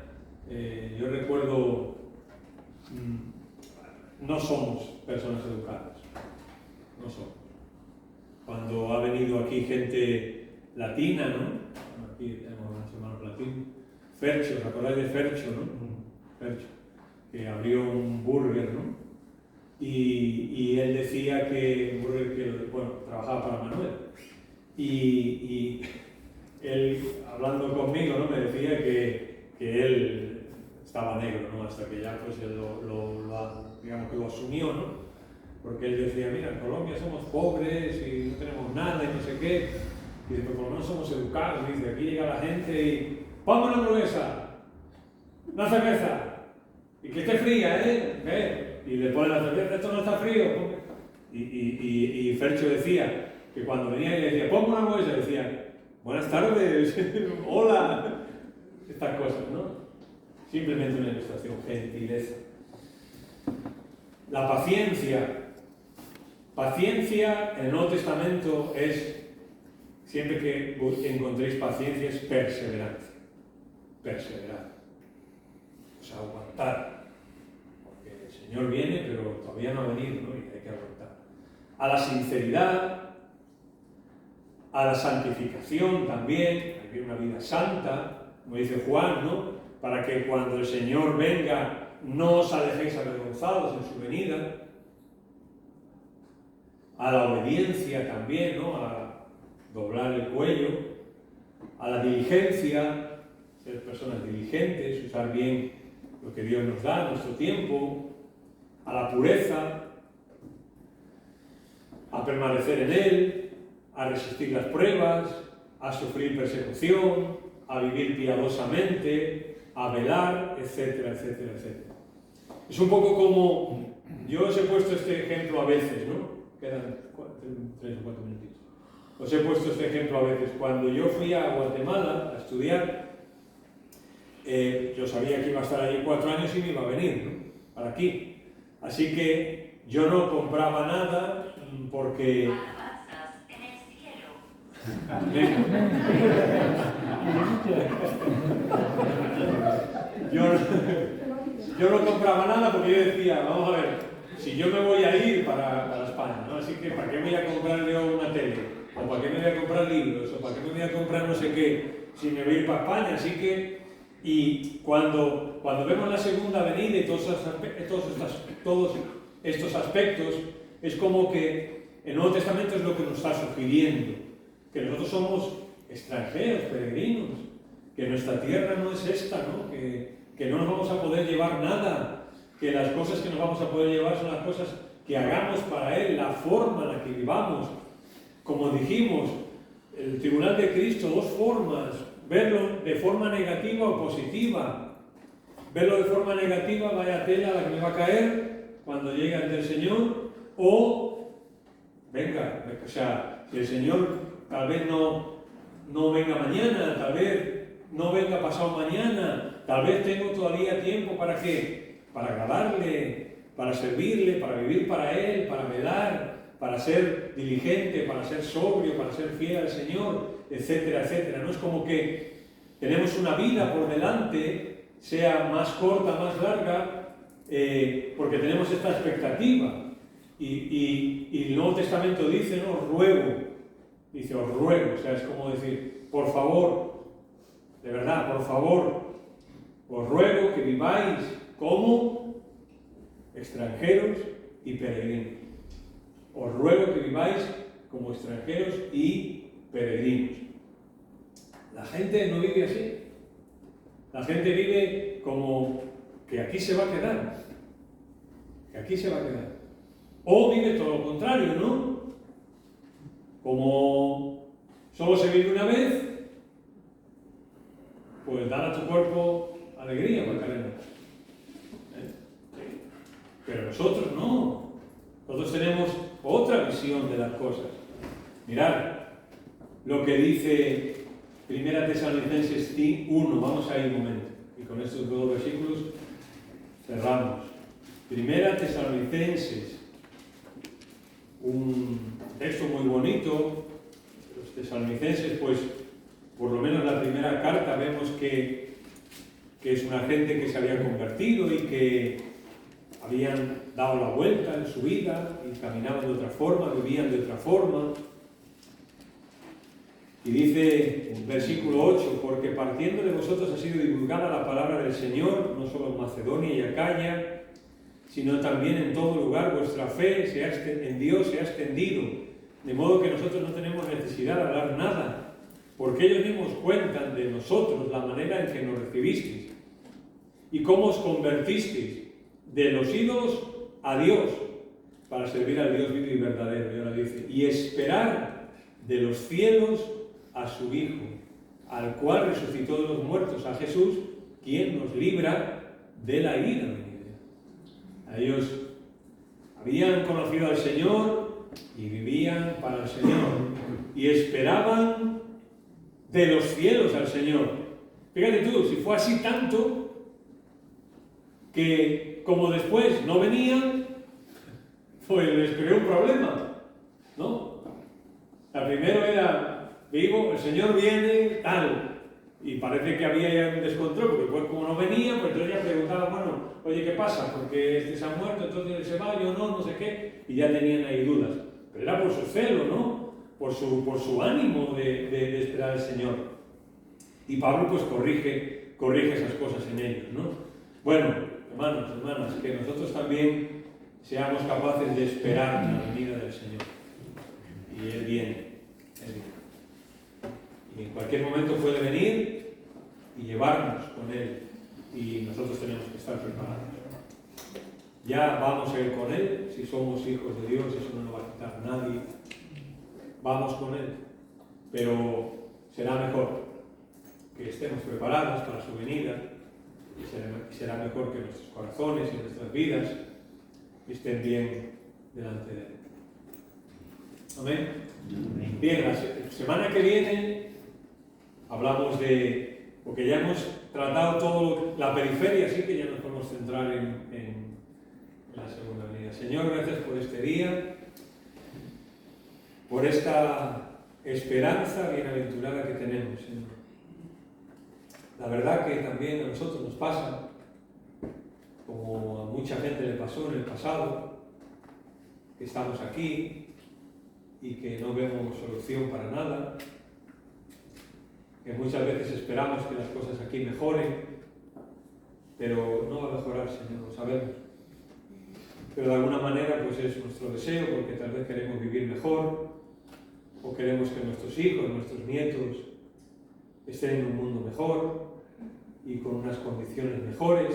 yo recuerdo, no somos personas educadas, no somos. Cuando ha venido aquí gente latina, ¿no? Aquí tenemos unos hermanos latinos. Fercho, ¿os acordáis de Fercho, no? Fercho, que abrió un burger, ¿no? Y él decía que, un burger que, bueno, trabajaba para Manuel. Y él, hablando conmigo, ¿no? Me decía que él estaba negro, ¿no? Hasta que ya, pues, él digamos que lo asumió, ¿no? Porque él decía, mira, en Colombia somos pobres y no tenemos nada y no sé qué. Y dice, por lo menos somos educados. Y dice, aquí llega la gente y ¡ponme una hamburguesa! ¡Una cerveza! Y que esté fría, ¿eh? Y le ponen la cerveza, esto no está frío. Y Fercho decía que cuando venía y le decía, ponme una hamburguesa, decía, buenas tardes, hola. Estas cosas, ¿no? Simplemente una ilustración, gentileza. La paciencia. Paciencia en el Nuevo Testamento es, siempre que encontréis paciencia, es perseverancia. Perseverar. O sea, aguantar. Porque el Señor viene, pero todavía no ha venido, ¿no? Y hay que aguantar. A la sinceridad, a la santificación también, a vivir una vida santa, como dice Juan, ¿no? Para que cuando el Señor venga no os alejéis avergonzados en su venida. A la obediencia también, ¿no? A doblar el cuello, a la diligencia, ser personas diligentes, usar bien lo que Dios nos da, nuestro tiempo, a la pureza, a permanecer en Él, a resistir las pruebas, a sufrir persecución, a vivir piadosamente, a velar, etcétera, etcétera, etcétera. Es un poco como, yo os he puesto este ejemplo a veces, ¿no? Quedan 3 o 4 minutitos. Os he puesto este ejemplo a veces. Cuando yo fui a Guatemala a estudiar, yo sabía que iba a estar allí 4 años y me iba a venir, ¿no? Para aquí. Así que yo no compraba nada porque... Yo no compraba nada porque yo decía, vamos a ver, si yo me voy a ir para España, ¿no? Así que ¿para qué me voy a comprar yo una tele? ¿O para qué me voy a comprar libros? ¿O para qué me voy a comprar no sé qué? Si me voy a ir para España, así que... Y cuando vemos la segunda venida y todos estos aspectos, es como que el Nuevo Testamento es lo que nos está sugiriendo, que nosotros somos extranjeros, peregrinos, que nuestra tierra no es esta, ¿no? Que no nos vamos a poder llevar nada, que las cosas que nos vamos a poder llevar son las cosas que hagamos para Él, la forma en la que vivamos. Como dijimos, el tribunal de Cristo, 2 formas, verlo de forma negativa o positiva. Verlo de forma negativa, vaya tela la que me va a caer cuando llegue ante el Señor, o venga, o sea, si el Señor tal vez no venga mañana, tal vez no venga pasado mañana, tal vez tengo todavía tiempo para ¿qué? Para agradarle, para servirle, para vivir para Él, para velar, para ser diligente, para ser sobrio, para ser fiel al Señor, etcétera, etcétera. No es como que tenemos una vida por delante, sea más corta, más larga, porque tenemos esta expectativa. Y el Nuevo Testamento dice, no, os ruego, dice, os ruego, o sea, es como decir, por favor, de verdad, por favor, os ruego que viváis como extranjeros y peregrinos. Os ruego que viváis como extranjeros y peregrinos. La gente no vive así. La gente vive como que aquí se va a quedar. Que aquí se va a quedar. O vive todo lo contrario, ¿no? Como solo se vive una vez, pues dar a tu cuerpo alegría, Macarena. Pero nosotros no. Nosotros tenemos otra visión de las cosas. Mirad lo que dice Primera Tesalonicenses 1, vamos a ir un momento. Y con estos dos versículos cerramos. Primera Tesalonicenses, un texto muy bonito. Los tesalonicenses, pues, por lo menos la primera carta vemos que es una gente que se había convertido y que habían dado la vuelta en su vida y caminaban de otra forma, vivían de otra forma. Y dice en versículo 8, porque partiendo de vosotros ha sido divulgada la palabra del Señor, no solo en Macedonia y Acaya, sino también en todo lugar vuestra fe en Dios se ha extendido, de modo que nosotros no tenemos necesidad de hablar nada, porque ellos mismos cuentan de nosotros la manera en que nos recibisteis y cómo os convertisteis de los ídolos a Dios, para servir al Dios vivo y verdadero. Y ahora dice, y esperar de los cielos a su Hijo, al cual resucitó de los muertos, a Jesús, quien nos libra de la ira venidera. Ellos habían conocido al Señor y vivían para el Señor y esperaban de los cielos al Señor. Fíjate tú, si fue así tanto que como después no venían, pues les creó un problema, ¿no? La primero era, digo, el Señor viene, tal, y parece que había ya un descontrol, porque pues como no venía, pues entonces ya preguntaban, bueno, oye, ¿qué pasa? Porque este se ha muerto, entonces él se va, yo no sé qué, y ya tenían ahí dudas. Pero era por su celo, ¿no? Por su ánimo de esperar al Señor. Y Pablo pues corrige esas cosas en ellos, ¿no? Bueno, hermanos, hermanas, que nosotros también seamos capaces de esperar la venida del Señor. Y Él viene, Él viene. Y en cualquier momento puede venir y llevarnos con Él. Y nosotros tenemos que estar preparados. Ya vamos a ir con Él, si somos hijos de Dios, eso no nos va a quitar nadie. Vamos con Él. Pero será mejor que estemos preparados para su venida. Y será mejor que nuestros corazones y nuestras vidas estén bien delante de Él. Amén. Bien, la semana que viene hablamos porque ya hemos tratado todo la periferia, así que ya nos podemos centrar en la segunda venida. Señor, gracias por este día, por esta esperanza bienaventurada que tenemos, Señor. La verdad que también a nosotros nos pasa, como a mucha gente le pasó en el pasado, que estamos aquí y que no vemos solución para nada, que muchas veces esperamos que las cosas aquí mejoren, pero no va a mejorar, Señor, lo sabemos. Pero de alguna manera pues es nuestro deseo, porque tal vez queremos vivir mejor, o queremos que nuestros hijos, nuestros nietos estén en un mundo mejor y con unas condiciones mejores,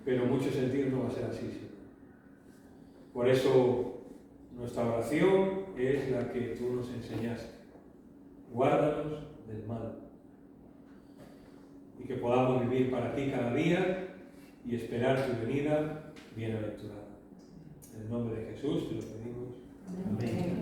pero en muchos sentidos no va a ser así, Señor. Por eso nuestra oración es la que tú nos enseñaste. Guárdanos del mal. Y que podamos vivir para ti cada día y esperar tu venida bienaventurada. En el nombre de Jesús te lo pedimos. Amén.